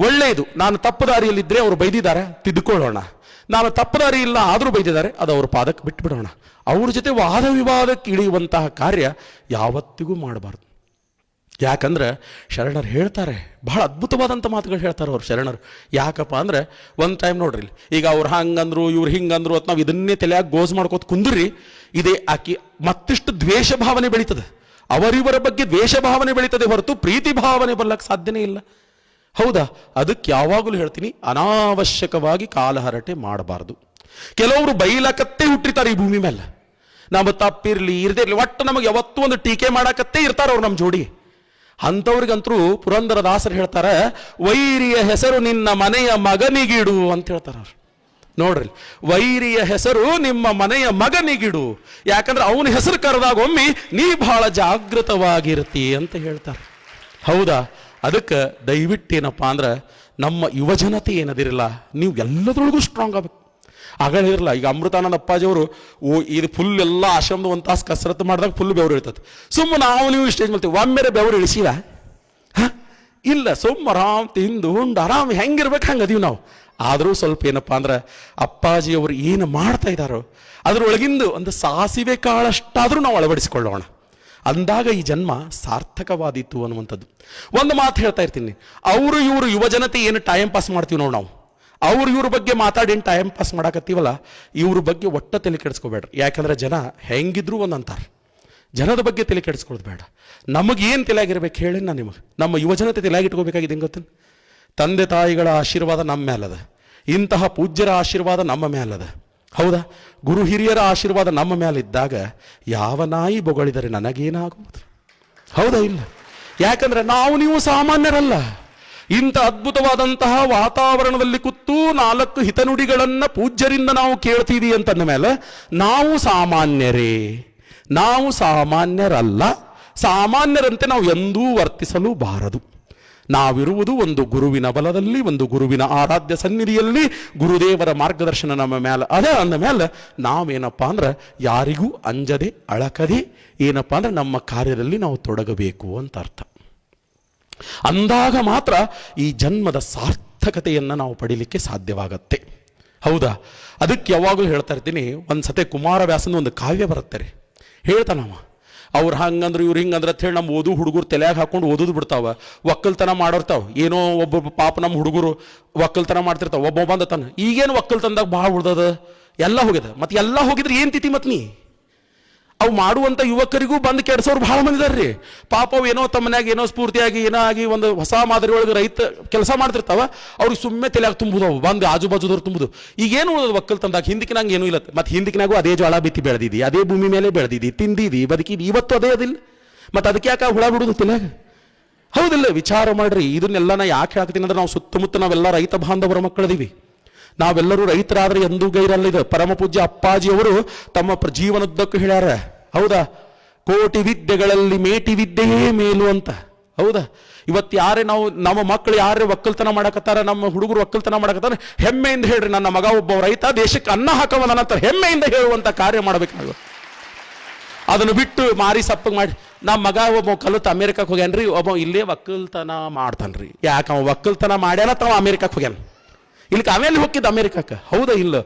ಒಳ್ಳೆಯದು, ನಾನು ತಪ್ಪು ದಾರಿಯಲ್ಲಿದ್ದರೆ ಅವರು ಬೈದಿದ್ದಾರೆ, ತಿದ್ದುಕೊಳ್ಳೋಣ. ನಾನು ತಪ್ಪು ದಾರಿ ಇಲ್ಲ ಆದರೂ ಬೈದಿದ್ದಾರೆ, ಅದು ಅವ್ರ ಪಾದಕ್ಕೆ ಬಿಟ್ಟು ಬಿಡೋಣ. ಅವ್ರ ಜೊತೆ ವಾದ ವಿವಾದಕ್ಕೆ ಇಳಿಯುವಂತಹ ಕಾರ್ಯ ಯಾವತ್ತಿಗೂ ಮಾಡಬಾರ್ದು. ಯಾಕಂದ್ರೆ ಶರಣರು ಹೇಳ್ತಾರೆ, ಬಹಳ ಅದ್ಭುತವಾದಂಥ ಮಾತುಗಳು ಹೇಳ್ತಾರೆ ಅವರು ಶರಣರು. ಯಾಕಪ್ಪ ಅಂದ್ರೆ ಒಂದು ಟೈಮ್ ನೋಡ್ರಿ, ಈಗ ಅವ್ರು ಹಂಗಂದ್ರು ಇವ್ರು ಹಿಂಗಂದ್ರು ಅಂತ ನಾವು ಇದನ್ನೇ ತಲೆಯಾಗಿ ಗೋಸ್ ಮಾಡ್ಕೋತ ಕುಂದ್ರಿ, ಇದೇ ಆಕಿ ಮತ್ತಿಷ್ಟು ದ್ವೇಷ ಭಾವನೆ ಬೆಳೀತದೆ. ಅವರಿವರ ಬಗ್ಗೆ ದ್ವೇಷ ಭಾವನೆ ಬೆಳೀತದೆ ಹೊರತು ಪ್ರೀತಿ ಭಾವನೆ ಬರ್ಲಕ್ಕೆ ಸಾಧ್ಯನೇ ಇಲ್ಲ. ಹೌದಾ? ಅದಕ್ಕೆ ಯಾವಾಗಲೂ ಹೇಳ್ತೀನಿ, ಅನಾವಶ್ಯಕವಾಗಿ ಕಾಲಹರಟೆ ಮಾಡಬಾರ್ದು. ಕೆಲವರು ಬೈಲಕತ್ತೇ ಹುಟ್ಟಿರ್ತಾರೆ ಈ ಭೂಮಿ ಮೇಲೆ, ನಮ್ಮ ತಪ್ಪಿರ್ಲಿ ಇರದಿರ್ಲಿ, ಒಟ್ಟು ನಮಗೆ ಯಾವತ್ತೂ ಒಂದು ಟೀಕೆ ಮಾಡಕತ್ತೇ ಇರ್ತಾರೆ ಅವ್ರು ನಮ್ಮ ಜೋಡಿ. ಅಂಥವ್ರಿಗಂತರೂ ಪುರಂದರದಾಸರು ಹೇಳ್ತಾರೆ, ವೈರಿಯ ಹೆಸರು ನಿನ್ನ ಮನೆಯ ಮಗನಿಗಿಡು ಅಂತ ಹೇಳ್ತಾರೆ ಅವ್ರು. ನೋಡ್ರಿ, ವೈರಿಯ ಹೆಸರು ನಿಮ್ಮ ಮನೆಯ ಮಗನಿಗಿಡು, ಯಾಕಂದ್ರೆ ಅವನ ಹೆಸರು ಕರೆದಾಗ ಒಮ್ಮೆ ನೀ ಬಹಳ ಜಾಗೃತವಾಗಿರ್ತಿ ಅಂತ ಹೇಳ್ತಾರೆ. ಹೌದಾ? ಅದಕ್ಕೆ ದಯವಿಟ್ಟೇನಪ್ಪ ಅಂದ್ರೆ ನಮ್ಮ ಯುವಜನತೆ ಏನದಿರಲ್ಲ, ನೀವು ಎಲ್ಲದರೊಳಗೂ ಸ್ಟ್ರಾಂಗ್ ಆಗಬೇಕು. ಅಗಳಿರಲ್ಲ. ಈಗ ಅಮೃತಾನಂದ ಅಪ್ಪಾಜಿಯವರು ಇದು ಫುಲ್ ಎಲ್ಲ ಆಶ್ರಮದ ಒಂದು ತಾಸು ಕಸರತ್ತು ಮಾಡಿದಾಗ ಫುಲ್ ಬೆವರು ಇರ್ತದೆ. ಸುಮ್ಮನೆ ನಾವು ನೀವು ಸ್ಟೇಜ್ ಮಾಡ್ತೀವಿ, ಒಮ್ಮೆರೆ ಬೆವರು ಇಳಿಸಿವ ಇಲ್ಲ, ಸುಮ್ಮ ಆರಾಮ್ ತಿಂದು ಉಂಡು ಆರಾಮ್ ಹೆಂಗಿರ್ಬೇಕು ಹಂಗೆ ಅದೀವಿ ನಾವು. ಆದರೂ ಸ್ವಲ್ಪ ಏನಪ್ಪ ಅಂದ್ರೆ ಅಪ್ಪಾಜಿಯವರು ಏನು ಮಾಡ್ತಾ ಇದ್ದಾರೋ ಅದರೊಳಗಿಂದು ಒಂದು ಸಾಸಿವೆ ಕಾಳಷ್ಟಾದರೂ ನಾವು ಅಳವಡಿಸಿಕೊಳ್ಳೋಣ. ಅಂದಾಗ ಈ ಜನ್ಮ ಸಾರ್ಥಕವಾದೀತು ಅನ್ನುವಂಥದ್ದು. ಒಂದು ಮಾತು ಹೇಳ್ತಾ ಇರ್ತೀನಿ, ಅವರು ಇವರು ಯುವಜನತೆ ಏನು ಟೈಮ್ ಪಾಸ್ ಮಾಡ್ತೀವಿ ನೋಡಿ ನಾವು, ಅವ್ರು ಇವ್ರ ಬಗ್ಗೆ ಮಾತಾಡಿ ಏನು ಟೈಮ್ ಪಾಸ್ ಮಾಡಾಕತ್ತೀವಲ್ಲ, ಇವ್ರ ಬಗ್ಗೆ ಒಟ್ಟ ತಲೆ ಕೆಡಿಸ್ಕೋಬೇಡ್ರಿ. ಯಾಕಂದ್ರೆ ಜನ ಹೆಂಗಿದ್ರು ಒಂದು ಅಂತಾರೆ, ಜನದ ಬಗ್ಗೆ ತಲೆ ಕೆಡಿಸ್ಕೊಳ್ಳೋದು ಬೇಡ. ನಮಗೇನು ತಲೆಯಾಗಿರ್ಬೇಕು ಹೇಳಿ ನಾನು ನಿಮಗೆ, ನಮ್ಮ ಯುವಜನತೆ ತಲೆಯಾಗಿಟ್ಕೋಬೇಕಾಗಿದೆ. ಹೆಂಗೆ ಗೊತ್ತ? ತಂದೆ ತಾಯಿಗಳ ಆಶೀರ್ವಾದ ನಮ್ಮ ಮೇಲದ, ಇಂತಹ ಪೂಜ್ಯರ ಆಶೀರ್ವಾದ ನಮ್ಮ ಮೇಲದ. ಹೌದಾ? ಗುರು ಹಿರಿಯರ ಆಶೀರ್ವಾದ ನಮ್ಮ ಮೇಲಿದ್ದಾಗ ಯಾವ ನಾಯಿ ಬೊಗಳಿದರೆ ನನಗೇನಾಗುವುದು? ಹೌದಾ? ಇಲ್ಲ. ಯಾಕಂದ್ರೆ ನಾವು ನೀವು ಸಾಮಾನ್ಯರಲ್ಲ. ಇಂಥ ಅದ್ಭುತವಾದಂತಹ ವಾತಾವರಣದಲ್ಲಿ ಕೂತು 4 ಹಿತನುಡಿಗಳನ್ನ ಪೂಜ್ಯರಿಂದ ನಾವು ಕೇಳ್ತೀವಿ ಅಂತಂದ ಮೇಲೆ ನಾವು ಸಾಮಾನ್ಯರೇ, ನಾವು ಸಾಮಾನ್ಯರಲ್ಲ. ಸಾಮಾನ್ಯರಂತೆ ನಾವು ಎಂದೂ ವರ್ತಿಸಲೂಬಾರದು. ನಾವಿರುವುದು ಒಂದು ಗುರುವಿನ ಬಲದಲ್ಲಿ, ಒಂದು ಗುರುವಿನ ಆರಾಧ್ಯ ಸನ್ನಿಧಿಯಲ್ಲಿ, ಗುರುದೇವರ ಮಾರ್ಗದರ್ಶನ ನಮ್ಮ ಮೇಲೆ ಅದ. ಅಂದ ಮೇಲೆ ನಾವೇನಪ್ಪ ಅಂದ್ರೆ ಯಾರಿಗೂ ಅಂಜದೆ ಅಳಕದೆ ಏನಪ್ಪ ಅಂದ್ರೆ ನಮ್ಮ ಕಾರ್ಯದಲ್ಲಿ ನಾವು ತೊಡಗಬೇಕು ಅಂತ ಅರ್ಥ. ಅಂದಾಗ ಮಾತ್ರ ಈ ಜನ್ಮದ ಸಾರ್ಥಕತೆಯನ್ನು ನಾವು ಪಡೀಲಿಕ್ಕೆ ಸಾಧ್ಯವಾಗತ್ತೆ. ಹೌದಾ? ಅದಕ್ಕೆ ಯಾವಾಗಲೂ ಹೇಳ್ತಾ ಇರ್ತೀನಿ, ಒಂದು ಸತೆ ಕುಮಾರವ್ಯಾಸನ ಒಂದು ಕಾವ್ಯ ಬರುತ್ತೆ, ಹೇಳ್ತಾನವ, ಅವ್ರು ಹಂಗಂದ್ರೆ ಇವ್ರು ಹಿಂಗಂದ್ರೆ ಅಂತ ಹೇಳಿ ನಮ್ಮ ಓದು ಹುಡುಗರು ತಲೆಯಾಗ ಹಾಕೊಂಡು ಓದೋದು ಬಿಡ್ತಾವ, ಒಕ್ಕಲ್ತನ ಮಾಡೋರ್ತಾವ. ಏನೋ ಒಬ್ಬೊಬ್ಬ ಪಾಪ ನಮ್ಮ ಹುಡುಗರು ಒಕ್ಕಲ್ತನ ಮಾಡ್ತಿರ್ತಾವ, ಒಬ್ಬ ಬಂದ ತಾನ ಈಗೇನು ಒಕ್ಕಲ್ತನದಾಗ ಭಾಳ ಉಳ್ದದ, ಎಲ್ಲ ಹೋಗ್ಯದ. ಮತ್ತೆ ಎಲ್ಲ ಹೋಗಿದ್ರೆ ಏನು ತಿತಿ ಮತ್ ನೀ? ಅವು ಮಾಡುವಂಥ ಯುವಕರಿಗೂ ಬಂದು ಕೆಡ್ಸೋರು ಭಾಳ ಮಂದಿ ಇದಾರ್ರಿ. ಪಾಪ ಅವು ಏನೋ ತಮ್ಮ ಮನ್ಯಾಗ ಏನೋ ಸ್ಫೂರ್ತಿಯಾಗಿ ಏನೋ ಆಗಿ ಒಂದು ಹೊಸ ಮಾದರಿ ಒಳಗೆ ರೈತ ಕೆಲಸ ಮಾಡ್ತಿರ್ತಾವ, ಅವ್ರಿಗೆ ಸುಮ್ಮನೆ ತಲೆಯಾಗ ತುಂಬುದು, ಅವು ಬಂದು ಆಜು ಬಾಜುದವ್ರು ತುಂಬುದು. ಈಗೇನು ಉಳಿದ ಒಕ್ಕಲ್ತನದಾಗ ಹಿಂದಿಕ್ಕೆ ನಂಗೆ ಏನೂ ಇಲ್ಲ. ಮತ್ತೆ ಹಿಂದಿಕ್ಕಿನಾಗೂ ಅದೇ ಜೋಳ ಬಿತ್ತಿ ಬೆಳೆದಿದ್ದಿ, ಅದೇ ಭೂಮಿ ಮೇಲೆ ಬೆಳೆದಿದ್ದಿ, ತಿಂದಿದ್ದಿ, ಬದುಕಿದ್ದಿ, ಇವತ್ತು ಅದೇ ಅದಿಲ್ಲ. ಮತ್ತೆ ಅದಕ್ಕೆ ಯಾಕೆ ಹುಳ ಬಿಡುದು ತಲೆಯಾಗ? ಹೌದಿಲ್ಲ? ವಿಚಾರ ಮಾಡ್ರಿ. ಇದನ್ನೆಲ್ಲ ನಾ ಯಾಕೆ ಹಾಕ್ತೀನಿ ಅಂದ್ರೆ ನಾವು ಸುತ್ತಮುತ್ತ ನಾವೆಲ್ಲ ರೈತ ಬಾಂಧವರ ಮಕ್ಕಳದೀವಿ. ನಾವೆಲ್ಲರೂ ರೈತರಾದ್ರೆ ಎಂದೂ ಗೈರಲ್ಲ. ಇದು ಪರಮ ಪೂಜ್ಯ ಅಪ್ಪಾಜಿಯವರು ತಮ್ಮ ಜೀವನದ್ದಕ್ಕೂ ಹೇಳ್ಯಾರ. ಹೌದಾ? ಕೋಟಿ ವಿದ್ಯೆಗಳಲ್ಲಿ ಮೇಟಿ ವಿದ್ಯೆಯೇ ಮೇಲು ಅಂತ. ಹೌದಾ? ಇವತ್ತು ಯಾರೇ ನಾವು ನಮ್ಮ ಮಕ್ಕಳು ಯಾರೇ ಒಕ್ಕಲ್ತನ ಮಾಡಕತ್ತಾರ, ನಮ್ಮ ಹುಡುಗರು ಒಕ್ಕಲ್ತನ ಮಾಡಕತ್ತಾರ, ಹೆಮ್ಮೆಯಿಂದ ಹೇಳ್ರಿ, ನನ್ನ ಮಗ ಒಬ್ಬ ರೈತ ದೇಶಕ್ಕೆ ಅನ್ನ ಹಾಕವ ನಂತರ ಹೆಮ್ಮೆಯಿಂದ ಹೇಳುವಂತ ಕಾರ್ಯ ಮಾಡಬೇಕಾಗ. ಅದನ್ನು ಬಿಟ್ಟು ಮಾರಿ ಸಪ್ಪಗೆ ಮಾಡಿ ನಮ್ಮ ಮಗ ಒಬ್ಬ ಕಲಿತು ಅಮೇರಿಕಕ್ಕೆ ಹೋಗ್ಯಾನ್ರಿ, ಒಬ್ಬ ಇಲ್ಲೇ ಒಕ್ಕಲ್ತನ ಮಾಡ್ತಾನ್ರಿ. ಯಾಕೆ ಅವ ಒಕ್ಕಲ್ತನ ಮಾಡ್ಯಾನ ತಾವ ಅಮೇರಿಕಕ್ಕೆ ಹೋಗ್ಯಾನ, ಇಲ್ಲಿ ಆಮೇಲೆ ಹೋಗಿದ್ದು ಅಮೇರಿಕಕ್ಕೆ. ಹೌದಾ? ಇಲ್ಲ.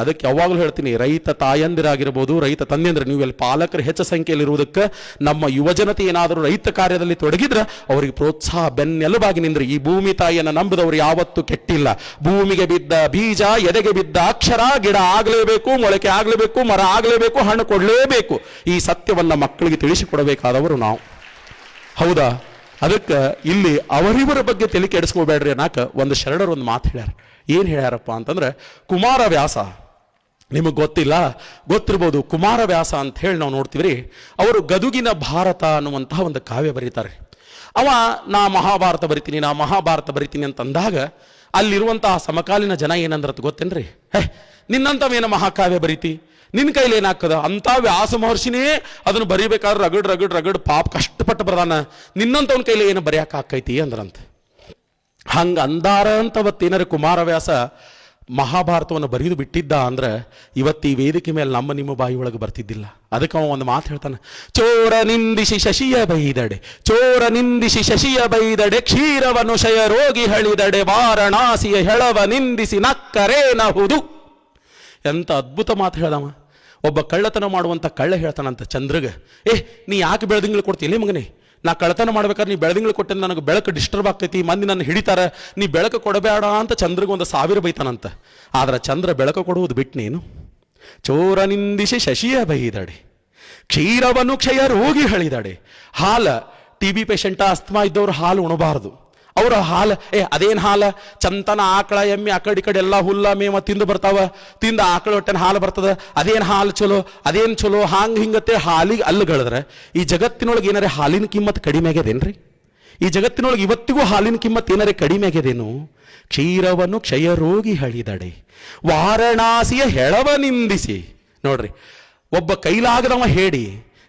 ಅದಕ್ಕೆ ಯಾವಾಗಲೂ ಹೇಳ್ತೀನಿ, ರೈತ ತಾಯಂದಿರಾಗಿರ್ಬೋದು, ರೈತ ತಂದೆಂದ್ರೆ ನೀವೆಲ್ಲಿ ಪಾಲಕರು ಹೆಚ್ಚು ಸಂಖ್ಯೆಯಲ್ಲಿರುವುದಕ್ಕೆ ನಮ್ಮ ಯುವಜನತೆ ಏನಾದರೂ ರೈತ ಕಾರ್ಯದಲ್ಲಿ ತೊಡಗಿದ್ರೆ ಅವರಿಗೆ ಪ್ರೋತ್ಸಾಹ ಬೆನ್ನೆಲುಬಾಗಿ ನಿಂದ್ರೆ. ಈ ಭೂಮಿ ತಾಯಿಯನ್ನು ನಂಬಿದವರು ಯಾವತ್ತೂ ಕೆಟ್ಟಿಲ್ಲ. ಭೂಮಿಗೆ ಬಿದ್ದ ಬೀಜ, ಎದೆಗೆ ಬಿದ್ದ ಅಕ್ಷರ, ಗಿಡ ಆಗಲೇಬೇಕು, ಮೊಳಕೆ ಆಗಲೇಬೇಕು, ಮರ ಆಗಲೇಬೇಕು, ಹಣ್ಣು ಕೊಡಲೇಬೇಕು. ಈ ಸತ್ಯವನ್ನ ಮಕ್ಕಳಿಗೆ ತಿಳಿಸಿಕೊಡಬೇಕಾದವರು ನಾವು. ಹೌದಾ? ಅದಕ್ಕೆ ಇಲ್ಲಿ ಅವರಿವರ ಬಗ್ಗೆ ತಲೆ ಕೆಡಿಸ್ಕೋಬೇಡ್ರಿ ಅನ್ನಕ ಒಂದು ಶರಣರು ಒಂದು ಮಾತು ಹೇಳ್ಯಾರ. ಏನು ಹೇಳ್ಯಾರಪ್ಪ ಅಂತಂದ್ರೆ, ಕುಮಾರವ್ಯಾಸ ನಿಮಗೆ ಗೊತ್ತಿಲ್ಲ, ಗೊತ್ತಿರ್ಬೋದು. ಕುಮಾರವ್ಯಾಸ ಅಂತ ಹೇಳಿ ನಾವು ನೋಡ್ತೀವ್ರಿ, ಅವರು ಗದುಗಿನ ಭಾರತ ಅನ್ನುವಂತಹ ಒಂದು ಕಾವ್ಯ ಬರೀತಾರೆ. ಅವ ನಾ ಮಹಾಭಾರತ ಬರಿತೀನಿ ಅಂತಂದಾಗ ಅಲ್ಲಿರುವಂತಹ ಸಮಕಾಲೀನ ಜನ ಏನಂದ್ರತ್ ಗೊತ್ತೇನ್ರಿ? ನಿನ್ನಂತವೇನ ಮಹಾಕಾವ್ಯ ಬರೀತಿ, ನಿನ್ನ ಕೈಲಿ ಏನಾಗ್ತದ? ಅಂತ ವ್ಯಾಸ ಮಹರ್ಷಿನೇ ಅದನ್ನು ಬರೀಬೇಕಾದ್ರೆ ರಗಡ್ ಪಾಪ ಕಷ್ಟಪಟ್ಟು ಬರ್ದಾನ, ನಿನ್ನಂತವನ ಕೈಲಿ ಏನು ಬರೆಯಕ್ಕೆ ಆಕೈತಿ ಅಂದ್ರಂತ. ಹಂಗ ಅಂದಾರ ಅಂತವತ್ತೇನಾರ ಕುಮಾರವ್ಯಾಸ ಮಹಾಭಾರತವನ್ನು ಬರೆದು ಬಿಟ್ಟಿದ್ದ ಅಂದ್ರೆ ಇವತ್ತು ಈ ವೇದಿಕೆ ಮೇಲೆ ನಮ್ಮ ನಿಮ್ಮ ಬಾಯಿ ಒಳಗೆ ಬರ್ತಿದ್ದಿಲ್ಲ. ಅದಕ್ಕೆ ಅವ ಒಂದು ಮಾತು ಹೇಳ್ತಾನೆ, ಚೋರ ನಿಂದಿಸಿ ಶಶಿಯ ಬೈದಡೆ ಕ್ಷೀರವನು ಶಯ ರೋಗಿ ಹಳಿದಡೆ ವಾರಣಾಸಿಯ ಹೆಳವ ನಿಂದಿಸಿ ನಕ್ಕರೇನಹುದು. ಎಂತ ಅದ್ಭುತ ಮಾತು ಹೇಳ್ದವ. ಒಬ್ಬ ಕಳ್ಳತನ ಮಾಡುವಂತ ಕಳ್ಳ ಹೇಳ್ತಾನಂತ ಚಂದ್ರಗೆ, ನೀ ಯಾಕೆ ಬೆಳದಿಂಗಳು ಕೊಡ್ತೀಯ ಮಗನೇ? ನಾ ಕಳ್ಳತನ ಮಾಡ್ಬೇಕಾದ್ರೆ ನೀ ಬೆಳದಿಂಗಳು ಕೊಟ್ಟೆ, ನನಗೆ ಬೆಳಕು ಡಿಸ್ಟರ್ಬ್ ಆಗ್ತೈತಿ, ಮಂದಿ ನನ್ನ ಹಿಡಿತಾರ, ನೀ ಬೆಳಕು ಕೊಡಬೇಡ ಅಂತ ಚಂದ್ರಗೆ 1,000 ಬೈತಾನಂತ. ಆದ್ರೆ ಚಂದ್ರ ಬೆಳಕು ಕೊಡುವುದು ಬಿಟ್ನೇನು? ಚೋರ ನಿಂದಿಸಿ ಶಶಿಯ ಬೈದಡೆ ಕ್ಷೀರವನ್ನು ಕ್ಷಯ ರೋಗಿ ಹಳಿದಡೆ. ಹಾಲ TB ಪೇಷಂಟ, ಅಸ್ತಮಾ ಇದ್ದವ್ರು ಹಾಲು ಉಣಬಾರದು. ಅವರ ಹಾಲು ಅದೇನು ಹಾಲ? ಚಂತನ ಆಕಳ ಎಮ್ಮೆ ಆ ಕಡೆ ಎಲ್ಲ ಹುಲ್ಲ ಮೇವ ತಿಂದು ಬರ್ತಾವ, ತಿಂದ ಆಕಳ ಹೊಟ್ಟೆನ ಹಾಲು ಬರ್ತದ. ಅದೇನು ಹಾಲು ಚಲೋ, ಅದೇನು ಚಲೋ, ಹಿಂಗತ್ತೆ ಹಾಲಿಗೆ ಅಲ್ಲುಗಳಿದ್ರೆ ಈ ಜಗತ್ತಿನೊಳಗೆ ಏನಾರೇ ಹಾಲಿನ ಕಿಮ್ಮತ್ ಕಡಿಮೆ ಆಗ್ಯದೇನ್ರಿ? ಈ ಜಗತ್ತಿನೊಳಗೆ ಇವತ್ತಿಗೂ ಹಾಲಿನ ಕಿಮ್ಮತ್ ಏನಾರೇ ಕಡಿಮೆ ಆಗ್ಯದೇನು? ಕ್ಷೀರವನ್ನು ಕ್ಷಯ ರೋಗಿ ಹಳಿದಡೆ ವಾರಣಾಸಿಯ ಹೆಳವ ನಿಂದಿಸಿ. ನೋಡ್ರಿ, ಒಬ್ಬ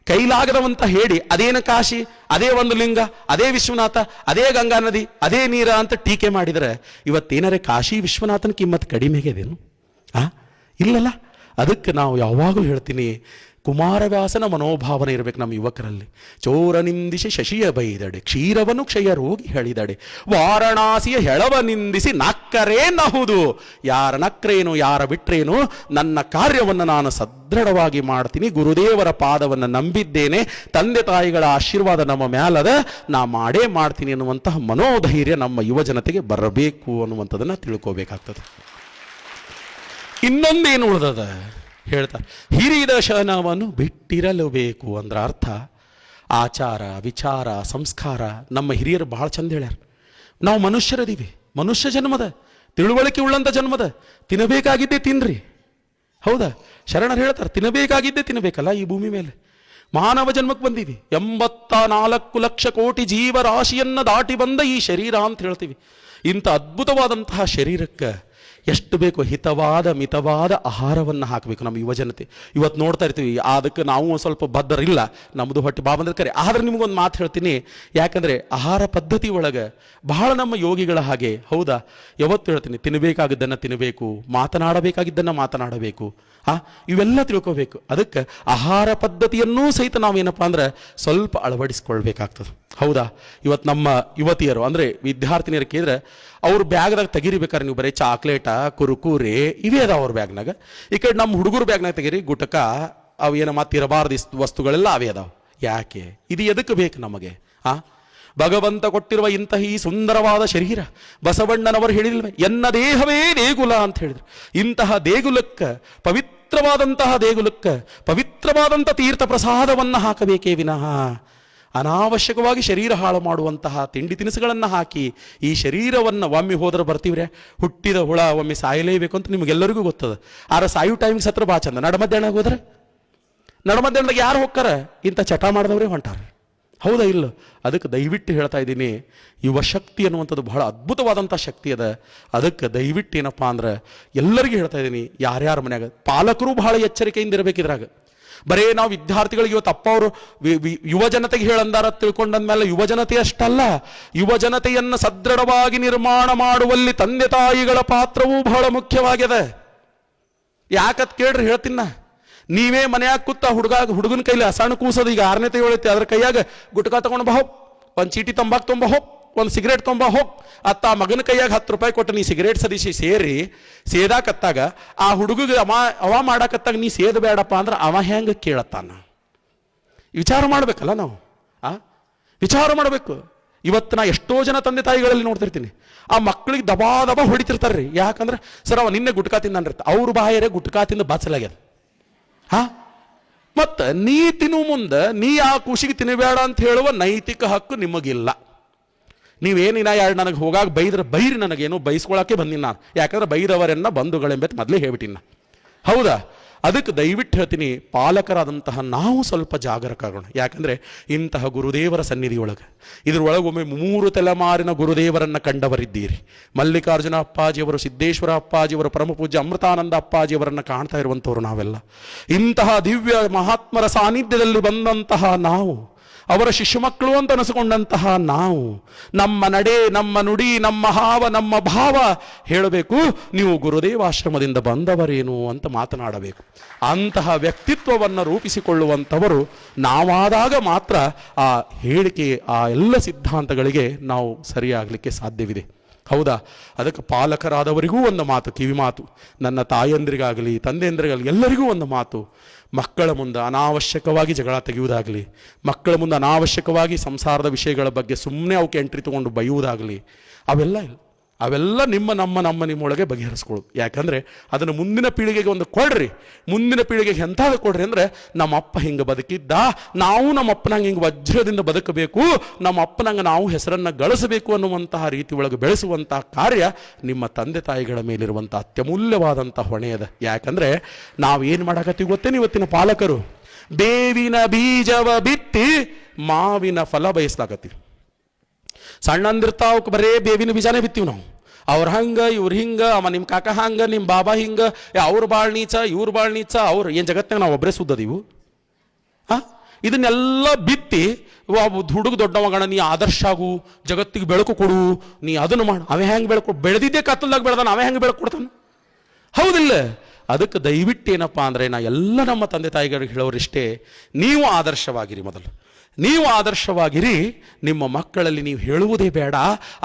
ಕೈಲಾಗದವಂತ ಹೇಳಿ ಅದೇನು ಕಾಶಿ, ಅದೇ ಒಂದು ಲಿಂಗ, ಅದೇ ವಿಶ್ವನಾಥ, ಅದೇ ಗಂಗಾ ನದಿ, ಅದೇ ನೀರ ಅಂತ ಟೀಕೆ ಮಾಡಿದರೆ ಇವತ್ತೇನಾರೇ ಕಾಶಿ ವಿಶ್ವನಾಥನ ಕಿಮ್ಮತ್ ಕಡಿಮೆಗೆದೇನು? ಇಲ್ಲಲ್ಲ. ಅದಕ್ಕೆ ನಾವು ಯಾವಾಗಲೂ ಹೇಳ್ತೀನಿ, ಕುಮಾರವ್ಯಾಸನ ಮನೋಭಾವನೆ ಇರಬೇಕು ನಮ್ಮ ಯುವಕರಲ್ಲಿ. ಚೋರ ನಿಂದಿಸಿ ಶಶಿಯ ಬೈದಡೆ ಕ್ಷೀರವನ್ನು ಕ್ಷಯ ರೋಗಿ ಹೇಳಿದಡೆ ವಾರಣಾಸಿಯ ಹೆಳವ ನಿಂದಿಸಿ ನಕ್ಕರೇನಹುದು. ಯಾರ ನಕ್ರೇನು, ಯಾರ ಬಿಟ್ರೇನು, ನನ್ನ ಕಾರ್ಯವನ್ನು ನಾನು ಸದೃಢವಾಗಿ ಮಾಡ್ತೀನಿ, ಗುರುದೇವರ ಪಾದವನ್ನು ನಂಬಿದ್ದೇನೆ, ತಂದೆ ತಾಯಿಗಳ ಆಶೀರ್ವಾದ ನಮ್ಮ ಮ್ಯಾಲದ, ನಾ ಮಾಡೇ ಮಾಡ್ತೀನಿ ಅನ್ನುವಂತಹ ಮನೋಧೈರ್ಯ ನಮ್ಮ ಯುವ ಜನತೆಗೆ ಬರಬೇಕು ಅನ್ನುವಂಥದ್ದನ್ನು ತಿಳ್ಕೋಬೇಕಾಗ್ತದೆ. ಇನ್ನೊಂದೇನು ಉಳಿದದ ಹೇಳ್ತಾರೆ, ಹಿರಿದ ಶನವನ್ನು ಬಿಟ್ಟಿರಲು ಬೇಕು ಅಂದ್ರೆ ಅರ್ಥ ಆಚಾರ ವಿಚಾರ ಸಂಸ್ಕಾರ. ನಮ್ಮ ಹಿರಿಯರು ಬಹಳ ಚಂದ ಹೇಳ್ಯಾರ, ನಾವು ಮನುಷ್ಯರದೀವಿ, ಮನುಷ್ಯ ಜನ್ಮದ ತಿಳುವಳಿಕೆ ಉಳ್ಳಂತ ಜನ್ಮದ, ತಿನ್ನಬೇಕಾಗಿದ್ದೇ ತಿನ್ರಿ. ಹೌದಾ? ಶರಣರು ಹೇಳ್ತಾರೆ, ತಿನ್ನಬೇಕಾಗಿದ್ದೇ ತಿನ್ನಬೇಕಲ್ಲ ಈ ಭೂಮಿ ಮೇಲೆ. ಮಾನವ ಜನ್ಮಕ್ಕೆ ಬಂದೀವಿ, 84 ಲಕ್ಷ ಕೋಟಿ ಜೀವರಾಶಿಯನ್ನು ದಾಟಿ ಬಂದ ಈ ಶರೀರ ಅಂತ ಹೇಳ್ತೀವಿ. ಇಂಥ ಅದ್ಭುತವಾದಂತಹ ಶರೀರಕ್ಕೆ ಎಷ್ಟು ಬೇಕು ಹಿತವಾದ ಮಿತವಾದ ಆಹಾರವನ್ನು ಹಾಕಬೇಕು ನಮ್ಮ ಯುವಜನತೆ. ಇವತ್ತು ನೋಡ್ತಾ ಇರ್ತೀವಿ, ಅದಕ್ಕೆ ನಾವು ಸ್ವಲ್ಪ ಬದ್ಧರಿಲ್ಲ, ನಮ್ಮದು ಹೊಟ್ಟೆ ಬಾಬಂದ್ರೆ ಕರೆ. ಆದರೆ ನಿಮಗೊಂದು ಮಾತು ಹೇಳ್ತೀನಿ, ಯಾಕಂದರೆ ಆಹಾರ ಪದ್ಧತಿ ಒಳಗೆ ಬಹಳ ನಮ್ಮ ಯೋಗಿಗಳ ಹಾಗೆ. ಹೌದಾ? ಯಾವತ್ತು ಹೇಳ್ತೀನಿ, ತಿನ್ನಬೇಕಾಗಿದ್ದನ್ನು ತಿನ್ನಬೇಕು, ಮಾತನಾಡಬೇಕಾಗಿದ್ದನ್ನು ಮಾತನಾಡಬೇಕು, ಇವೆಲ್ಲ ತಿಳ್ಕೋಬೇಕು. ಅದಕ್ಕೆ ಆಹಾರ ಪದ್ಧತಿಯನ್ನೂ ಸಹಿತ ನಾವೇನಪ್ಪ ಅಂದ್ರೆ ಸ್ವಲ್ಪ ಅಳವಡಿಸ್ಕೊಳ್ಬೇಕಾಗ್ತದೆ. ಹೌದಾ? ಇವತ್ತು ನಮ್ಮ ಯುವತಿಯರು ಅಂದರೆ ವಿದ್ಯಾರ್ಥಿನಿಯರು ಕೇಳಿದ್ರೆ ಅವ್ರ ಬ್ಯಾಗ್ದಾಗ ತೆಗಿರಿಬೇಕಾರೆ ನೀವು ಬರೀ ಚಾಕ್ಲೇಟ ಕುರುಕುರೆ ಇವೇ ಅದಾವ ಅವ್ರ ಬ್ಯಾಗ್ನಾಗ. ಈ ಕಡೆ ನಮ್ಮ ಹುಡುಗರು ಬ್ಯಾಗ್ನಾಗ ತೆಗೀರಿ ಗುಟಕ, ಅವು ಏನು ಮಾತಿರಬಾರ್ದು ವಸ್ತುಗಳೆಲ್ಲ ಅವೇ ಅದಾವ. ಯಾಕೆ? ಇದು ಎದಕ್ಕೆ ಬೇಕು ನಮಗೆ? ಭಗವಂತ ಕೊಟ್ಟಿರುವ ಇಂತಹ ಈ ಸುಂದರವಾದ ಶರೀರ, ಬಸವಣ್ಣನವರು ಹೇಳಿಲ್ವೇ, ಎನ್ನ ದೇಹವೇ ದೇಗುಲ ಅಂತ ಹೇಳಿದ್ರು. ಇಂತಹ ದೇಗುಲಕ್ಕೆ, ಪವಿತ್ರವಾದಂತಹ ದೇಗುಲಕ್ಕೆ ಪವಿತ್ರವಾದಂಥ ತೀರ್ಥ ಪ್ರಸಾದವನ್ನು ಹಾಕಬೇಕೇ ವಿನಃ ಅನಾವಶ್ಯಕವಾಗಿ ಶರೀರ ಹಾಳು ಮಾಡುವಂತಹ ತಿಂಡಿ ತಿನಿಸುಗಳನ್ನು ಹಾಕಿ ಈ ಶರೀರವನ್ನು ಒಮ್ಮೆ ಹೋದ್ರೆ ಬರ್ತೀವ್ರೆ, ಹುಟ್ಟಿದ ಹುಳ ಒಮ್ಮೆ ಸಾಯಲೇಬೇಕು ಅಂತ ನಿಮಗೆಲ್ಲರಿಗೂ ಗೊತ್ತದ. ಆದ್ರೆ ಸಾಯು ಟೈಮಿಗೆ ಸತ್ರ ಬಾ ಚಂದ. ನಡಮಧ್ಯಾಹ್ನ ಹೋದ್ರೆ, ನಡಮಧ್ಯಾಹ್ನದಾಗ ಯಾರು ಹೋಗ್ತಾರ? ಇಂಥ ಚಟ ಮಾಡಿದವ್ರೆ ಹೊಂಟಾರ. ಹೌದಾ? ಇಲ್ಲ. ಅದಕ್ಕೆ ದಯವಿಟ್ಟು ಹೇಳ್ತಾ ಇದ್ದೀನಿ, ಯುವ ಶಕ್ತಿ ಅನ್ನುವಂಥದ್ದು ಬಹಳ ಅದ್ಭುತವಾದಂಥ ಶಕ್ತಿ ಅದ. ಅದಕ್ಕೆ ದಯವಿಟ್ಟು ಏನಪ್ಪ ಅಂದ್ರೆ ಎಲ್ಲರಿಗೂ ಹೇಳ್ತಾ ಇದ್ದೀನಿ, ಯಾರ್ಯಾರ ಮನ್ಯಾಗ ಪಾಲಕರು ಬಹಳ ಎಚ್ಚರಿಕೆಯಿಂದ ಇರಬೇಕಿದ್ರಾಗ. ಬರೇ ನಾವು ವಿದ್ಯಾರ್ಥಿಗಳಿಗೆ ಇವತ್ತು ಅಪ್ಪ ಅವರು ಯುವ ಜನತೆಗೆ ಹೇಳಂದಾರ ತಿಳ್ಕೊಂಡಂದ್ಮೇಲೆ ಯುವ ಜನತೆ ಅಷ್ಟಲ್ಲ, ಯುವ ಜನತೆಯನ್ನು ಸದೃಢವಾಗಿ ನಿರ್ಮಾಣ ಮಾಡುವಲ್ಲಿ ತಂದೆ ತಾಯಿಗಳ ಪಾತ್ರವೂ ಬಹಳ ಮುಖ್ಯವಾಗಿದೆ. ಯಾಕತ್ ಕೇಳ್ರಿ, ಹೇಳ್ತೀನ. ನೀವೇ ಮನೆಯಾಗ ಕೂತ ಹುಡುಗನ ಕೈಲಿ ಹಸಣ ಕೂಸೋದು, ಈಗ 6ನೇ ತಗೊಳೈತಿ, ಅದ್ರ ಕೈಯಾಗ ಗುಟ್ಕಾ ತಗೊಂಡು ಬಾ ಹೋಗ್, ಒಂದು ಚೀಟಿ ತಂಬಾಕ್ ತೊಂಬ ಹೋಗ್, ಒಂದು ಸಿಗರೇಟ್ ತೊಂಬ ಹೋಗ್. ಅತ್ತ ಆ ಮಗನ ಕೈಯಾಗ 10 ರೂಪಾಯಿ ಕೊಟ್ಟು ನೀ ಸಿಗರೇಟ್ ಸದಿಸಿ ಸೇದಾಕತ್ತಾಗ ಆ ಹುಡುಗಿಗೆ ಅವ ಮಾಡಾಕತ್ತಾಗ ನೀ ಸೇದ ಬೇಡಪ್ಪ ಅಂದ್ರೆ ಅವ ಹೆಂಗೆ ಕೇಳತ್ತಾನ? ವಿಚಾರ ಮಾಡ್ಬೇಕಲ್ಲ ನಾವು. ವಿಚಾರ ಮಾಡಬೇಕು. ಇವತ್ತು ನಾ ಎಷ್ಟೋ ಜನ ತಂದೆ ತಾಯಿಗಳಲ್ಲಿ ನೋಡ್ತಿರ್ತೀನಿ, ಆ ಮಕ್ಕಳಿಗೆ ದಬಾ ಹೊಡಿತಿರ್ತಾರ್ರಿ. ಯಾಕಂದ್ರೆ ಸರ್ ಅವ ನಿನ್ನೆ ಗುಟ್ಕಾ ತಿಂದನ್ರಿರ್ತ, ಅವ್ರ ಬಾಯರೇ ಗುಟ್ಕಾ ತಿಂದು ಬಾಚಲಾಗ್ಯದ. ಮತ್ತ ನೀ ತಿನ್ನು ಮುಂದೆ ನೀ ಆ ಖುಷಿಗೆ ತಿನ್ನಬೇಡ ಅಂತ ಹೇಳುವ ನೈತಿಕ ಹಕ್ಕು ನಿಮಗಿಲ್ಲ. ನೀವೇನಿನ ಎರಡು ನನಗೆ ಹೋಗಾಗ ಬೈರಿ, ನನಗೇನು ಬೈಸ್ಕೊಳಕ್ಕೆ ಬಂದಿನ ನಾನು. ಯಾಕಂದ್ರೆ ಬೈದವರೆನ್ನ ಬಂಧುಗಳೆಂಬತ್ತು ಮೊದಲೇ ಹೇಳ್ಬಿಟ್ಟಿನ. ಹೌದಾ? ಅದಕ್ಕೆ ದಯವಿಟ್ಟು ಹೇಳ್ತೀನಿ, ಪಾಲಕರಾದಂತಹ ನಾವು ಸ್ವಲ್ಪ ಜಾಗರೂಕರಾಗೋಣ. ಯಾಕಂದರೆ ಇಂತಹ ಗುರುದೇವರ ಸನ್ನಿಧಿಯೊಳಗೆ ಇದರೊಳಗೆ ಒಮ್ಮೆ 3 ತಲೆಮಾರಿನ ಗುರುದೇವರನ್ನು ಕಂಡವರಿದ್ದೀರಿ. ಮಲ್ಲಿಕಾರ್ಜುನ ಅಪ್ಪಾಜಿಯವರು, ಸಿದ್ದೇಶ್ವರ ಅಪ್ಪಾಜಿಯವರು, ಪರಮಪೂಜ್ಯ ಅಮೃತಾನಂದ ಅಪ್ಪಾಜಿಯವರನ್ನು ಕಾಣ್ತಾ ಇರುವಂಥವ್ರು ನಾವೆಲ್ಲ. ಇಂತಹ ದಿವ್ಯ ಮಹಾತ್ಮರ ಸಾನ್ನಿಧ್ಯದಲ್ಲಿ ಬಂದಂತಹ ನಾವು, ಅವರ ಶಿಶು ಮಕ್ಕಳು ಅಂತ ಅನಿಸಿಕೊಂಡಂತಹ ನಾವು, ನಮ್ಮ ನಡೆ, ನಮ್ಮ ನುಡಿ, ನಮ್ಮ ಹಾವ, ನಮ್ಮ ಭಾವ ಹೇಳಬೇಕು, ನೀವು ಗುರುದೇವಾಶ್ರಮದಿಂದ ಬಂದವರೇನು ಅಂತ ಮಾತನಾಡಬೇಕು. ಅಂತಹ ವ್ಯಕ್ತಿತ್ವವನ್ನು ರೂಪಿಸಿಕೊಳ್ಳುವಂಥವರು ನಾವಾದಾಗ ಮಾತ್ರ ಆ ಹೇಳಿಕೆ, ಆ ಎಲ್ಲ ಸಿದ್ಧಾಂತಗಳಿಗೆ ನಾವು ಸರಿಯಾಗಲಿಕ್ಕೆ ಸಾಧ್ಯವಿದೆ. ಹೌದಾ? ಅದಕ್ಕೆ ಪಾಲಕರಾದವರಿಗೂ ಒಂದು ಮಾತು, ಕಿವಿ ಮಾತು, ನನ್ನ ತಾಯಂದ್ರಿಗಾಗಲಿ ತಂದೆಯಂದ್ರಿಗಾಗಲಿ ಎಲ್ಲರಿಗೂ ಒಂದು ಮಾತು. ಮಕ್ಕಳ ಮುಂದೆ ಅನಾವಶ್ಯಕವಾಗಿ ಜಗಳ ತೆಗೆಯುವುದಾಗಲಿ, ಮಕ್ಕಳ ಮುಂದೆ ಅನಾವಶ್ಯಕವಾಗಿ ಸಂಸಾರದ ವಿಷಯಗಳ ಬಗ್ಗೆ ಸುಮ್ಮನೆ ಅವಕ್ಕೆ ಎಂಟ್ರಿ ತಗೊಂಡು ಬೈಯುವುದಾಗಲಿ, ಅವೆಲ್ಲ ಇಲ್ಲ. ಅವೆಲ್ಲ ನಿಮ್ಮೊಳಗೆ ಬಗೆಹರಿಸ್ಕೊಳ್ಳೋದು. ಯಾಕಂದರೆ ಅದನ್ನು ಮುಂದಿನ ಪೀಳಿಗೆಗೆ ಒಂದು ಕೊಡ್ರಿ. ಮುಂದಿನ ಪೀಳಿಗೆಗೆ ಎಂಥದ್ದು ಕೊಡ್ರಿ ಅಂದರೆ, ನಮ್ಮ ಅಪ್ಪ ಹಿಂಗೆ ಬದುಕಿದ್ದ, ನಾವು ನಮ್ಮ ಅಪ್ಪನಂಗೆ ಹಿಂಗೆ ವಜ್ರದಿಂದ ಬದುಕಬೇಕು, ನಮ್ಮ ಅಪ್ಪನಂಗೆ ನಾವು ಹೆಸರನ್ನು ಗಳಿಸಬೇಕು ಅನ್ನುವಂತಹ ರೀತಿ ಒಳಗೆ ಬೆಳೆಸುವಂತಹ ಕಾರ್ಯ ನಿಮ್ಮ ತಂದೆ ತಾಯಿಗಳ ಮೇಲಿರುವಂಥ ಅತ್ಯಮೂಲ್ಯವಾದಂಥ ಹೊಣೆಯದ. ಯಾಕಂದರೆ ನಾವೇನು ಮಾಡಕತ್ತೀವಿ ಗೊತ್ತೇನು? ಇವತ್ತಿನ ಪಾಲಕರು ಬೇವಿನ ಬೀಜವ ಬಿತ್ತಿ ಮಾವಿನ ಫಲ ಬಯಸ್ಲಾಕತ್ತೀವಿ. ಸಣ್ಣಂದಿರ್ತಾವಕ್ಕೆ ಬರೇ ಬೇವಿನ ಬೀಜಾನೇ ಬಿತ್ತೀವಿ ನಾವು. ಅವ್ರ ಹಂಗೆ, ಇವ್ರು ಹಿಂಗೆ, ಅವ ನಿಮ್ಮ ಕಾಕ ಹಂಗೆ, ನಿಮ್ಮ ಬಾಬಾ ಹಿಂಗೆ, ಅವ್ರು ಭಾಳ ನೀಚ, ಇವ್ರು ಭಾಳ ನೀಚ, ಅವ್ರು ಏನು ಜಗತ್ತಿನಾಗ ನಾವು ಒಬ್ಬರೇ ಸುದ್ದದೀವು. ಇದನ್ನೆಲ್ಲ ಬಿತ್ತಿ ಹುಡುಗ ದೊಡ್ಡವಗಣ, ನೀ ಆದರ್ಶ ಆಗು, ಜಗತ್ತಿಗೆ ಬೆಳಕು ಕೊಡು, ನೀ ಅದನ್ನು ಮಾಡು. ಅವೇ ಹೆಂಗೆ ಬೆಳಕು ಬೆಳೆದಿದ್ದೇ ಕತ್ತಲ್ದಾಗ ಬೆಳೆದಾನ, ಅವೇ ಹೆಂಗೆ ಬೆಳಕು ಕೊಡ್ತಾನೆ? ಹೌದಿಲ್ಲ? ಅದಕ್ಕೆ ದಯವಿಟ್ಟು ಏನಪ್ಪ ಅಂದರೆ, ನಾ ಎಲ್ಲ ನಮ್ಮ ತಂದೆ ತಾಯಿಗಳಿಗೆ ಹೇಳೋರಿಷ್ಟೇ, ನೀವು ಆದರ್ಶವಾಗಿರಿ. ಮೊದಲು ನೀವು ಆದರ್ಶವಾಗಿರಿ. ನಿಮ್ಮ ಮಕ್ಕಳಲ್ಲಿ ನೀವು ಹೇಳುವುದೇ ಬೇಡ,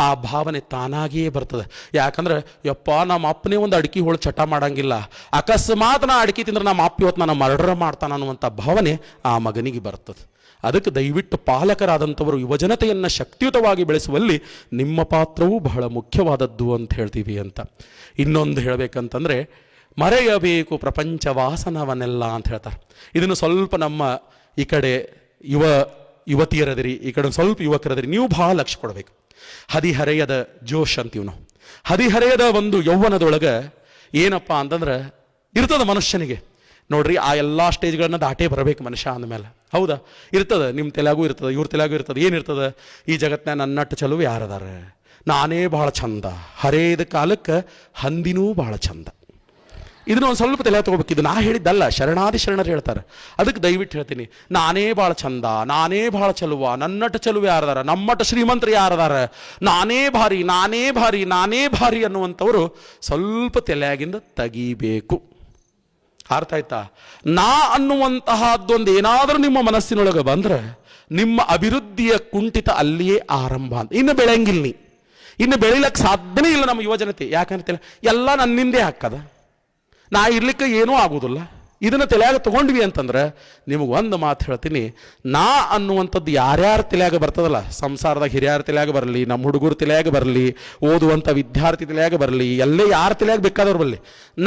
ಆ ಭಾವನೆ ತಾನಾಗಿಯೇ ಬರ್ತದೆ. ಯಾಕಂದ್ರೆ ಯಪ್ಪ, ನಮ್ಮ ಅಪ್ಪನೇ ಒಂದು ಅಡಿಕೆ ಹೋಳು ಚಟ ಮಾಡಂಗಿಲ್ಲ, ಅಕಸ್ಮಾತ್ ನಾ ಅಡಿಕೆ ತಿಂದ್ರೆ ನಮ್ಮ ಅಪ್ಪ ಇವತ್ತು ನನ್ನ ಮರ್ಡರ್ ಮಾಡ್ತಾನೆ ಅನ್ನುವಂಥ ಭಾವನೆ ಆ ಮಗನಿಗೆ ಬರ್ತದೆ. ಅದಕ್ಕೆ ದಯವಿಟ್ಟು ಪಾಲಕರಾದಂಥವರು ಯುವಜನತೆಯನ್ನು ಶಕ್ತಿಯುತವಾಗಿ ಬೆಳೆಸುವಲ್ಲಿ ನಿಮ್ಮ ಪಾತ್ರವೂ ಬಹಳ ಮುಖ್ಯವಾದದ್ದು ಅಂತ ಹೇಳ್ತೀವಿ ಅಂತ. ಇನ್ನೊಂದು ಹೇಳಬೇಕಂತಂದರೆ, ಮರೆಯಬೇಕು ಪ್ರಪಂಚ ವಾಸನವನ್ನೆಲ್ಲ ಅಂತ ಹೇಳ್ತಾರೆ. ಇದನ್ನು ಸ್ವಲ್ಪ ನಮ್ಮ ಈ ಕಡೆ ಯುವತಿಯರದಿರಿ, ಈ ಕಡೆ ಸ್ವಲ್ಪ ಯುವಕರದಿರಿ, ನೀವು ಭಾಳ ಲಕ್ಷ್ಯ ಕೊಡಬೇಕು. ಹದಿಹರೆಯದ ಜೋಶ್ ಅಂತೀವಿ ನಾವು. ಹದಿಹರೆಯದ ಒಂದು ಯೌವನದೊಳಗೆ ಏನಪ್ಪ ಅಂತಂದ್ರೆ ಇರ್ತದೆ ಮನುಷ್ಯನಿಗೆ. ನೋಡ್ರಿ, ಆ ಎಲ್ಲ ಸ್ಟೇಜ್ಗಳನ್ನ ದಾಟೇ ಬರಬೇಕು ಮನುಷ್ಯ ಅಂದಮೇಲೆ. ಹೌದಾ? ಇರ್ತದೆ, ನಿಮ್ಮ ತಲೆಯಾಗೂ ಇರ್ತದೆ, ಇವ್ರ ತಲೆಯಾಗೂ ಇರ್ತದೆ. ಏನಿರ್ತದೆ? ಈ ಜಗತ್ತಿನ ನನ್ನಟ್ಟು ಚಲುವೆ ಯಾರದಾರ, ನಾನೇ ಭಾಳ ಚಂದ, ಹರೇದ ಕಾಲಕ್ಕೆ ಹಂದಿನೂ ಭಾಳ ಚಂದ. ಇದನ್ನ ಒಂದು ಸ್ವಲ್ಪ ತಲೆ ತಗೋಬೇಕು. ಇದು ನಾ ಹೇಳಿದ್ದಲ್ಲ, ಶರಣಾದಿ ಶರಣರು ಹೇಳ್ತಾರೆ. ಅದಕ್ಕೆ ದಯವಿಟ್ಟು ಹೇಳ್ತೀನಿ, ನಾನೇ ಭಾಳ ಚಂದ, ನಾನೇ ಭಾಳ ಚಲುವ, ನನ್ನಟ್ಟು ಚಲುವೆ ಯಾರದಾರ, ನಮ್ಮಟ್ಟು ಶ್ರೀಮಂತರು ಯಾರದಾರ, ನಾನೇ ಭಾರಿ, ನಾನೇ ಭಾರಿ, ನಾನೇ ಭಾರಿ ಅನ್ನುವಂಥವ್ರು ಸ್ವಲ್ಪ ತಲೆಯಾಗಿಂದ ತೆಗಿಬೇಕು. ಅರ್ಥ ಆಯ್ತಾ? ನಾ ಅನ್ನುವಂತಹದ್ದೊಂದು ಏನಾದರೂ ನಿಮ್ಮ ಮನಸ್ಸಿನೊಳಗೆ ಬಂದ್ರೆ ನಿಮ್ಮ ಅಭಿವೃದ್ಧಿಯ ಕುಂಠಿತ ಅಲ್ಲಿಯೇ ಆರಂಭ ಅಂತ. ಇನ್ನು ಬೆಳೆಯಂಗಿಲ್ಲ, ಇನ್ನು ಬೆಳಿಲಕ್ಕೆ ಸಾಧ್ಯನೇ ಇಲ್ಲ ನಮ್ಮ ಯುವಜನತೆ. ಯಾಕಂತ ಎಲ್ಲ ನನ್ನಿಂದೇ ಹಾಕದ, ನಾ ಇರ್ಲಿಕ್ಕೆ ಏನೂ ಆಗೋದಿಲ್ಲ. ಇದನ್ನು ತಲೆಯಾಗ ತಗೊಂಡ್ವಿ ಅಂತಂದ್ರೆ ನಿಮಗೆ ಒಂದು ಮಾತು ಹೇಳ್ತೀನಿ, ನಾ ಅನ್ನುವಂಥದ್ದು ಯಾರ್ಯಾರ ತಲೆಯಾಗ ಬರ್ತದಲ್ಲ, ಸಂಸಾರದಾಗ ಹಿರಿಯರ ತಲೆಯಾಗ ಬರಲಿ, ನಮ್ಮ ಹುಡುಗರ ತಲೆಯಾಗ ಬರಲಿ, ಓದುವಂಥ ವಿದ್ಯಾರ್ಥಿ ತಲೆಯಾಗ ಬರಲಿ, ಎಲ್ಲೇ ಯಾರ ತಲೆಯಾಗ ಬೇಕಾದವ್ರು ಬರಲಿ,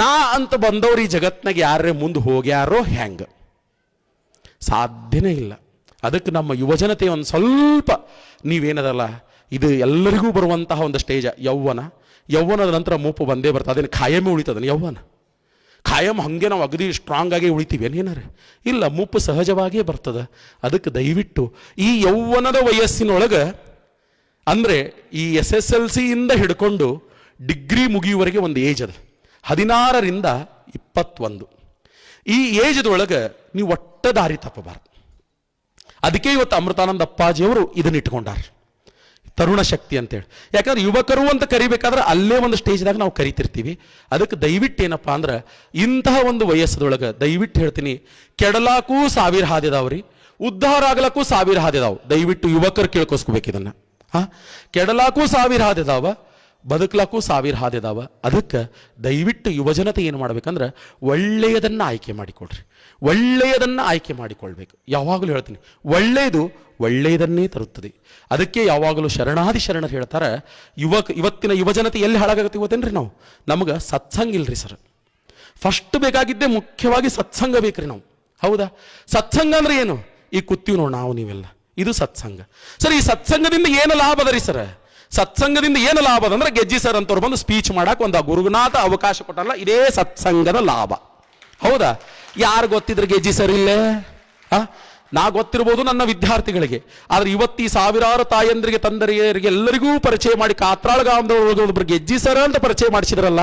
ನಾ ಅಂತ ಬಂದವ್ರು ಈ ಜಗತ್ತಿನಾಗ ಯಾರೇ ಮುಂದೆ ಹೋಗ್ಯಾರೋ ಹೆಂಗೆ? ಸಾಧ್ಯನೇ ಇಲ್ಲ. ಅದಕ್ಕೆ ನಮ್ಮ ಯುವಜನತೆ ಒಂದು ಸ್ವಲ್ಪ ನೀವೇನದಲ್ಲ, ಇದು ಎಲ್ಲರಿಗೂ ಬರುವಂತಹ ಒಂದು ಸ್ಟೇಜ ಯೌವನದ ನಂತರ ಮೂಪು ಬಂದೇ ಬರ್ತದೆ. ಅದೇನು ಖಾಯಮೇ ಉಳಿತದನು ಯೌವನ? ಖಾಯಂ ಹಾಗೆ ನಾವು ಅಗದಿ ಸ್ಟ್ರಾಂಗ್ ಆಗಿ ಉಳಿತೀವಿ ಏನಾರೆ? ಇಲ್ಲ, ಮುಪ್ಪು ಸಹಜವಾಗಿಯೇ ಬರ್ತದೆ. ಅದಕ್ಕೆ ದಯವಿಟ್ಟು ಈ ಯೌವನದ ವಯಸ್ಸಿನೊಳಗೆ ಅಂದರೆ ಈ SSLC ಇಂದ ಹಿಡ್ಕೊಂಡು ಡಿಗ್ರಿ ಮುಗಿಯುವವರೆಗೆ ಒಂದು ಏಜ್ ಅದ, 16ರಿಂದ 21. ಈ ಏಜ್ದೊಳಗೆ ನೀವು ಒಟ್ಟ ದಾರಿ ತಪ್ಪಬಾರ್ದು. ಅದಕ್ಕೆ ಇವತ್ತು ಅಮೃತಾನಂದ ಅಪ್ಪಾಜಿಯವರು ಇದನ್ನ ಇಟ್ಕೊಂಡಾರ, ತರುಣ ಶಕ್ತಿ ಅಂತೇಳಿ. ಯಾಕಂದ್ರೆ ಯುವಕರು ಅಂತ ಕರಿಬೇಕಾದ್ರೆ ಅಲ್ಲೇ ಒಂದು ಸ್ಟೇಜ್ದಾಗ ನಾವು ಕರಿತಿರ್ತೀವಿ. ಅದಕ್ಕೆ ದಯವಿಟ್ಟು ಏನಪ್ಪ ಅಂದ್ರೆ ಇಂತಹ ಒಂದು ವಯಸ್ಸದೊಳಗೆ ದಯವಿಟ್ಟು ಹೇಳ್ತೀನಿ, ಕೆಡಲಾಕೂ 1000 ಹಾದಿದಾವ್ರಿ, ಉದ್ಧಾರ ಆಗ್ಲಕ್ಕೂ 1000 ಹಾದಿದಾವು. ದಯವಿಟ್ಟು ಯುವಕರು ಕೇಳ್ಕೊಸ್ಕೋಬೇಕು ಇದನ್ನ. ಕೆಡಲಾಕೂ 1000 ಹಾದಿದಾವ, ಬದುಕಲಾಕೂ 1000 ಹಾದಿದಾವ. ಅದಕ್ಕೆ ದಯವಿಟ್ಟು ಯುವಜನತೆ ಏನು ಮಾಡ್ಬೇಕಂದ್ರೆ ಒಳ್ಳೆಯದನ್ನು ಆಯ್ಕೆ ಮಾಡಿಕೊಡ್ರಿ, ಒಳ್ಳೆಯದನ್ನು ಆಯ್ಕೆ ಮಾಡಿಕೊಳ್ಬೇಕು. ಯಾವಾಗಲೂ ಹೇಳ್ತೀನಿ, ಒಳ್ಳೆಯದು ಒಳ್ಳೆಯದನ್ನೇ ತರುತ್ತದೆ. ಅದಕ್ಕೆ ಯಾವಾಗಲೂ ಶರಣಾದಿ ಶರಣರು ಹೇಳ್ತಾರೆ, ಇವತ್ತಿನ ಯುವಜನತೆ ಎಲ್ಲಿ ಹಾಳಾಗತ್ತೆ ಗೊತ್ತೇನ್ರಿ? ನಮಗೆ ಸತ್ಸಂಗ ಇಲ್ರಿ ಸರ್. ಫಸ್ಟ್ ಬೇಕಾಗಿದ್ದೇ ಮುಖ್ಯವಾಗಿ ಸತ್ಸಂಗ ಬೇಕ್ರಿ ನಾವು. ಹೌದಾ? ಸತ್ಸಂಗ ಅಂದ್ರೆ ಏನು? ಈ ಕೂತೀವಿ ನೋಡಿ ನಾವು ನೀವೆಲ್ಲ, ಇದು ಸತ್ಸಂಗ. ಸರ್, ಈ ಸತ್ಸಂಗದಿಂದ ಏನು ಲಾಭ ಅದ ರೀ ಸರ್? ಸತ್ಸಂಗದಿಂದ ಏನು ಲಾಭ ಅದಂದ್ರೆ ಗೆಜ್ಜಿ ಸರ್ ಅಂತವ್ರು ಬಂದು ಸ್ಪೀಚ್ ಮಾಡಕ್ಕೆ ಒಂದು ಗುರುನಾಥ ಅವಕಾಶ ಕೊಟ್ಟಲ್ಲ, ಇದೇ ಸತ್ಸಂಗದ ಲಾಭ. ಹೌದಾ? ಯಾರು ಗೊತ್ತಿದ್ರೆ ಗೆಜ್ಜಿ ಸರ್ ಇಲ್ಲೇ? ನಾ ಗೊತ್ತಿರ್ಬೋದು ನನ್ನ ವಿದ್ಯಾರ್ಥಿಗಳಿಗೆ, ಆದ್ರೆ ಇವತ್ತು ಈ ಸಾವಿರಾರು ತಾಯಂದ್ರಿಗೆ ತಂದರಿಯರಿಗೆ ಎಲ್ಲರಿಗೂ ಪರಿಚಯ ಮಾಡಿ ಕಾತ್ರಾಳಗಾಮದೊಳಗೊಬ್ಬರು ಗೆಜ್ಜಿ ಸರ ಅಂತ ಪರಿಚಯ ಮಾಡಿಸಿದ್ರಲ್ಲ,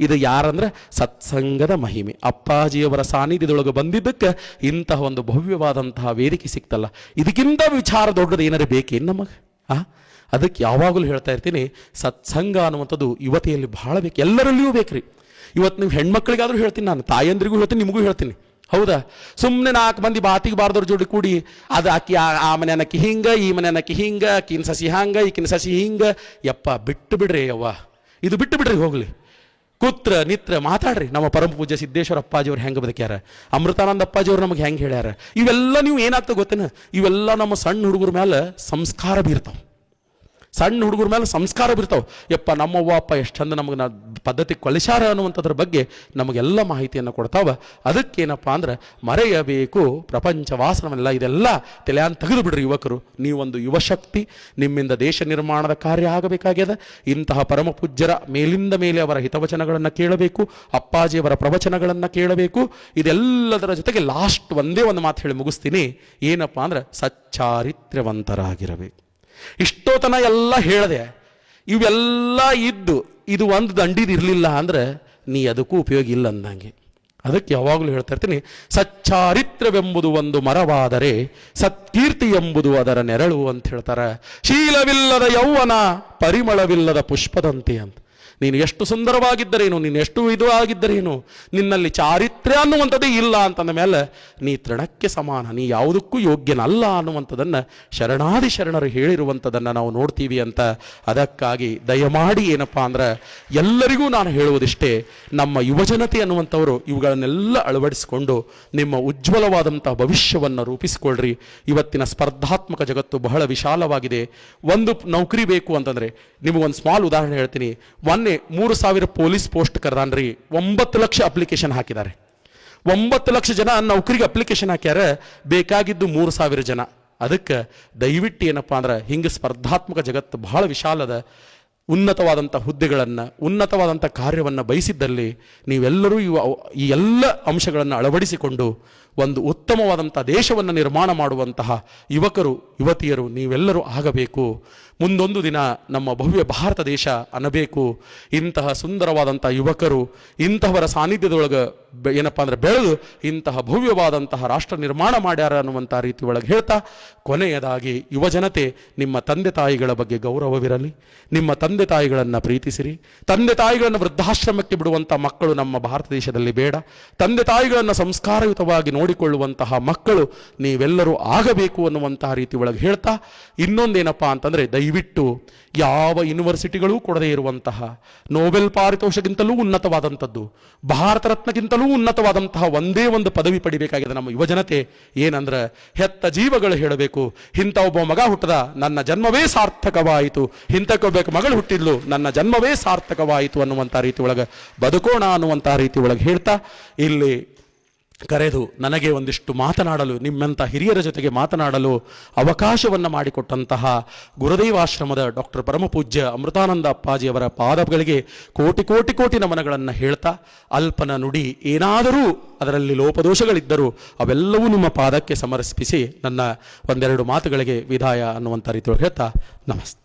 ಇದು ಯಾರಂದ್ರೆ ಸತ್ಸಂಗದ ಮಹಿಮೆ. ಅಪ್ಪಾಜಿಯವರ ಸಾನ್ನಿಧ್ಯದೊಳಗೆ ಬಂದಿದ್ದಕ್ಕೆ ಇಂತಹ ಒಂದು ಭವ್ಯವಾದಂತಹ ವೇದಿಕೆ ಸಿಕ್ತಲ್ಲ, ಇದಕ್ಕಿಂತ ವಿಚಾರ ದೊಡ್ಡದು ಏನಾರು ಬೇಕೇನು ನಮಗೆ? ಅದಕ್ಕೆ ಯಾವಾಗಲೂ ಹೇಳ್ತಾ ಇರ್ತೀನಿ, ಸತ್ಸಂಗ ಅನ್ನುವಂಥದ್ದು ಯುವತಿಯಲ್ಲಿ ಬಹಳ ಬೇಕು, ಎಲ್ಲರಲ್ಲಿಯೂ ಬೇಕ್ರಿ. ಇವತ್ತು ನೀವು ಹೆಣ್ಮಕ್ಳಿಗಾದ್ರೂ ಹೇಳ್ತೀನಿ, ನಾನು ತಾಯಂದ್ರಿಗೂ ಹೇಳ್ತೀನಿ, ನಿಮಗೂ ಹೇಳ್ತೀನಿ. ಹೌದಾ? ಸುಮ್ಮನೆ 4 ಮಂದಿ ಬಾತಿಗೆ ಬಾರ್ದವ್ರ ಜೋಡಿ ಕೂಡಿ ಅದು ಆಕಿ ಆ ಮನೆ ಅನ್ನಕ್ಕಿ ಹಿಂಗ, ಈ ಮನೆ ಅನ್ನಕ್ಕಿ ಹಿಂಗ, ಆಕಿನ ಸಸಿ ಹಂಗ, ಈಕಿನ ಸಸಿ ಹಿಂಗ, ಯಪ್ಪ ಬಿಟ್ಟು ಬಿಡ್ರಿ ಯವ್ವ, ಇದು ಬಿಟ್ಟು ಬಿಡ್ರಿ ಹೋಗ್ಲಿ. ಕೂತ್ರ ನಿತ್ರ ಮಾತಾಡ್ರಿ. ನಮ್ಮ ಪರಮ ಪೂಜ್ಯ ಸಿದ್ದೇಶ್ವರ ಅಪ್ಪಾಜಿಯವ್ರು ಹೆಂಗೆ ಬದುಕ್ಯಾರ, ಅಮೃತಾನಂದ ಅಪ್ಪಾಜಿಯವ್ರು ನಮಗೆ ಹೆಂಗೆ ಹೇಳ್ಯಾರ, ಇವೆಲ್ಲ ನೀವು ಏನಾಗ್ತದೆ ಗೊತ್ತೇನ, ಇವೆಲ್ಲ ನಮ್ಮ ಸಣ್ಣ ಹುಡುಗರ ಮೇಲೆ ಸಂಸ್ಕಾರ ಬೀರ್ತಾವ. ಸಣ್ಣ ಹುಡುಗರ ಮೇಲೆ ಸಂಸ್ಕಾರ ಬೀರ್ತಾವೆ. ಯಪ್ಪ ನಮ್ಮವ್ವ ಅಪ್ಪ ಎಷ್ಟು ಚಂದ ನಮಗೆ ಪದ್ಧತಿ ಕಲಿಸ್ಯಾರ ಅನ್ನುವಂಥದ್ರ ಬಗ್ಗೆ ನಮಗೆಲ್ಲ ಮಾಹಿತಿಯನ್ನು ಕೊಡ್ತಾವ. ಅದಕ್ಕೇನಪ್ಪ ಅಂದ್ರೆ ಮರೆಯಬೇಕು ಪ್ರಪಂಚ ವಾಸನವೆಲ್ಲ, ಇದೆಲ್ಲ ತಲೆಯನ್ನು ತೆಗೆದು ಬಿಡ್ರಿ ಯುವಕರು. ನೀವೊಂದು ಯುವಶಕ್ತಿ, ನಿಮ್ಮಿಂದ ದೇಶ ನಿರ್ಮಾಣದ ಕಾರ್ಯ ಆಗಬೇಕಾಗ್ಯದ. ಇಂತಹ ಪರಮ ಪೂಜ್ಯರ ಮೇಲಿಂದ ಮೇಲೆ ಅವರ ಹಿತವಚನಗಳನ್ನು ಕೇಳಬೇಕು, ಅಪ್ಪಾಜಿಯವರ ಪ್ರವಚನಗಳನ್ನು ಕೇಳಬೇಕು. ಇದೆಲ್ಲದರ ಜೊತೆಗೆ ಲಾಸ್ಟ್ ಒಂದೇ ಒಂದು ಮಾತು ಹೇಳಿ ಮುಗಿಸ್ತೀನಿ, ಏನಪ್ಪ ಅಂದ್ರೆ ಸಚ್ಚಾರಿತ್ರ್ಯವಂತರಾಗಿರಬೇಕು. ಇಷ್ಟೋತನ ಎಲ್ಲ ಹೇಳಿದೆ, ಇವೆಲ್ಲ ಇದ್ದು ಇದು ಒಂದು ದಂಡಿದಿರಲಿಲ್ಲ ಅಂದ್ರೆ ನೀ ಅದಕ್ಕೂ ಉಪಯೋಗ ಇಲ್ಲ ಅಂದಂಗೆ. ಅದಕ್ಕೆ ಯಾವಾಗಲೂ ಹೇಳ್ತಾ ಇರ್ತೀನಿ, ಸಚ್ಚಾರಿತ್ರ್ಯವೆಂಬುದು ಒಂದು ಮರವಾದರೆ ಸತ್ಕೀರ್ತಿ ಎಂಬುದು ಅದರ ನೆರಳು ಅಂತ ಹೇಳ್ತಾರೆ. ಶೀಲವಿಲ್ಲದ ಯೌವನ ಪರಿಮಳವಿಲ್ಲದ ಪುಷ್ಪದಂತೆ ಅಂತ. ನೀನು ಎಷ್ಟು ಸುಂದರವಾಗಿದ್ದರೇನು, ನೀನು ಎಷ್ಟು ಇದು ಆಗಿದ್ದರೇನು, ನಿನ್ನಲ್ಲಿ ಚಾರಿತ್ರ್ಯ ಅನ್ನುವಂಥದ್ದೇ ಇಲ್ಲ ಅಂತಂದ ಮೇಲೆ ನೀ ತೃಣಕ್ಕೆ ಸಮಾನ, ನೀ ಯಾವುದಕ್ಕೂ ಯೋಗ್ಯನಲ್ಲ ಅನ್ನುವಂಥದ್ದನ್ನು ಶರಣಾದಿ ಶರಣರು ಹೇಳಿರುವಂಥದ್ದನ್ನು ನಾವು ನೋಡ್ತೀವಿ ಅಂತ. ಅದಕ್ಕಾಗಿ ದಯಮಾಡಿ ಏನಪ್ಪ ಅಂದ್ರೆ ಎಲ್ಲರಿಗೂ ನಾನು ಹೇಳುವುದಿಷ್ಟೇ, ನಮ್ಮ ಯುವಜನತೆ ಅನ್ನುವಂಥವರು ಇವುಗಳನ್ನೆಲ್ಲ ಅಳವಡಿಸಿಕೊಂಡು ನಿಮ್ಮ ಉಜ್ವಲವಾದಂಥ ಭವಿಷ್ಯವನ್ನು ರೂಪಿಸಿಕೊಳ್ಳ್ರಿ. ಇವತ್ತಿನ ಸ್ಪರ್ಧಾತ್ಮಕ ಜಗತ್ತು ಬಹಳ ವಿಶಾಲವಾಗಿದೆ. ಒಂದು ನೌಕರಿ ಬೇಕು ಅಂತಂದರೆ ನಿಮಗೊಂದು ಸ್ಮಾಲ್ ಉದಾಹರಣೆ ಹೇಳ್ತೀನಿ. 3,000 ಪೊಲೀಸ್ ಪೋಸ್ಟ್ ಕರ್ದಾನ್ರಿ, 9 ಲಕ್ಷ ಅಪ್ಲಿಕೇಶನ್ ಹಾಕಿದ್ದಾರೆ. 9 ಲಕ್ಷ ಜನ ನೌಕರಿಗೆ ಅಪ್ಲಿಕೇಶನ್ ಹಾಕ್ಯಾರ, ಬೇಕಾಗಿದ್ದು 3,000 ಜನ. ಅದಕ್ಕೆ ದಯವಿಟ್ಟು ಏನಪ್ಪ ಅಂದ್ರೆ ಹಿಂಗೆ ಸ್ಪರ್ಧಾತ್ಮಕ ಜಗತ್ತು ಬಹಳ ವಿಶಾಲದ. ಉನ್ನತವಾದಂಥ ಹುದ್ದೆಗಳನ್ನು, ಉನ್ನತವಾದಂಥ ಕಾರ್ಯವನ್ನು ಬಯಸಿದ್ದಲ್ಲಿ ನೀವೆಲ್ಲರೂ ಈ ಎಲ್ಲ ಅಂಶಗಳನ್ನು ಅಳವಡಿಸಿಕೊಂಡು ಒಂದು ಉತ್ತಮವಾದಂಥ ದೇಶವನ್ನು ನಿರ್ಮಾಣ ಮಾಡುವಂತಹ ಯುವಕರು ಯುವತಿಯರು ನೀವೆಲ್ಲರೂ ಆಗಬೇಕು. ಮುಂದೊಂದು ದಿನ ನಮ್ಮ ಭವ್ಯ ಭಾರತ ದೇಶ ಅನ್ನಬೇಕು. ಇಂತಹ ಸುಂದರವಾದಂಥ ಯುವಕರು ಇಂತಹವರ ಸಾನ್ನಿಧ್ಯದೊಳಗೆ ಏನಪ್ಪ ಅಂದ್ರೆ ಬೆಳೆದು ಇಂತಹ ಭವ್ಯವಾದಂತಹ ರಾಷ್ಟ್ರ ನಿರ್ಮಾಣ ಮಾಡ್ಯಾರ ಅನ್ನುವಂಥ ರೀತಿ ಒಳಗೆ ಹೇಳ್ತಾ, ಕೊನೆಯದಾಗಿ ಯುವಜನತೆ ನಿಮ್ಮ ತಂದೆ ತಾಯಿಗಳ ಬಗ್ಗೆ ಗೌರವವಿರಲಿ, ನಿಮ್ಮ ತಂದೆ ತಾಯಿಗಳನ್ನು ಪ್ರೀತಿಸಿರಿ. ತಂದೆ ತಾಯಿಗಳನ್ನು ವೃದ್ಧಾಶ್ರಮಕ್ಕೆ ಬಿಡುವಂಥ ಮಕ್ಕಳು ನಮ್ಮ ಭಾರತ ದೇಶದಲ್ಲಿ ಬೇಡ. ತಂದೆ ತಾಯಿಗಳನ್ನು ಸಂಸ್ಕಾರಯುತವಾಗಿ ನೋಡಿಕೊಳ್ಳುವಂತಹ ಮಕ್ಕಳು ನೀವೆಲ್ಲರೂ ಆಗಬೇಕು ಅನ್ನುವಂತಹ ರೀತಿ ಒಳಗೆ ಹೇಳ್ತಾ, ಇನ್ನೊಂದೇನಪ್ಪ ಅಂತಂದರೆ ದಯವಿಟ್ಟು ಯಾವ ಯೂನಿವರ್ಸಿಟಿಗಳೂ ಕೊಡದೇ ಇರುವಂತಹ ನೋಬೆಲ್ ಪಾರಿತೋಷಕ್ಕಿಂತಲೂ ಉನ್ನತವಾದಂಥದ್ದು, ಭಾರತ ರತ್ನಕ್ಕಿಂತಲೂ ಉನ್ನತವಾದಂತಹ ಒಂದೇ ಒಂದು ಪದವಿ ಪಡಿಬೇಕಾಗಿದೆ ನಮ್ಮ ಯುವಜನತೆ. ಏನಂದ್ರೆ ಹೆತ್ತ ಜೀವಗಳು ಹೇಳಬೇಕು, ಇಂಥ ಒಬ್ಬ ಮಗ ಹುಟ್ಟದ ನನ್ನ ಜನ್ಮವೇ ಸಾರ್ಥಕವಾಯಿತು, ಇಂಥಕ್ಕೊಬ್ಬ ಮಗಳು ಹುಟ್ಟಿದ್ಲು ನನ್ನ ಜನ್ಮವೇ ಸಾರ್ಥಕವಾಯಿತು ಅನ್ನುವಂಥ ರೀತಿ ಒಳಗೆ ಬದುಕೋಣ ಅನ್ನುವಂಥ ರೀತಿ ಒಳಗೆ ಹೇಳ್ತಾ, ಇಲ್ಲಿ ಕರೆದು ನನಗೆ ಒಂದಿಷ್ಟು ಮಾತನಾಡಲು, ನಿಮ್ಮಂಥ ಹಿರಿಯರ ಜೊತೆಗೆ ಮಾತನಾಡಲು ಅವಕಾಶವನ್ನು ಮಾಡಿಕೊಟ್ಟಂತಹ ಗುರುದೈವಾಶ್ರಮದ ಡಾಕ್ಟರ್ ಪರಮಪೂಜ್ಯ ಅಮೃತಾನಂದ ಅಪ್ಪಾಜಿಯವರ ಪಾದಗಳಿಗೆ ಕೋಟಿ ಕೋಟಿ ಕೋಟಿ ನಮನಗಳನ್ನು ಹೇಳ್ತಾ, ಅಲ್ಪನ ನುಡಿ ಏನಾದರೂ ಅದರಲ್ಲಿ ಲೋಪದೋಷಗಳಿದ್ದರೂ ಅವೆಲ್ಲವೂ ನಿಮ್ಮ ಪಾದಕ್ಕೆ ಸಮರ್ಪಿಸಿ ನನ್ನ ಒಂದೆರಡು ಮಾತುಗಳಿಗೆ ವಿದಾಯ ಅನ್ನುವಂಥ ರೀತಿಯೊಳಗೆ ಹೇಳ್ತಾ ನಮಸ್ತೆ.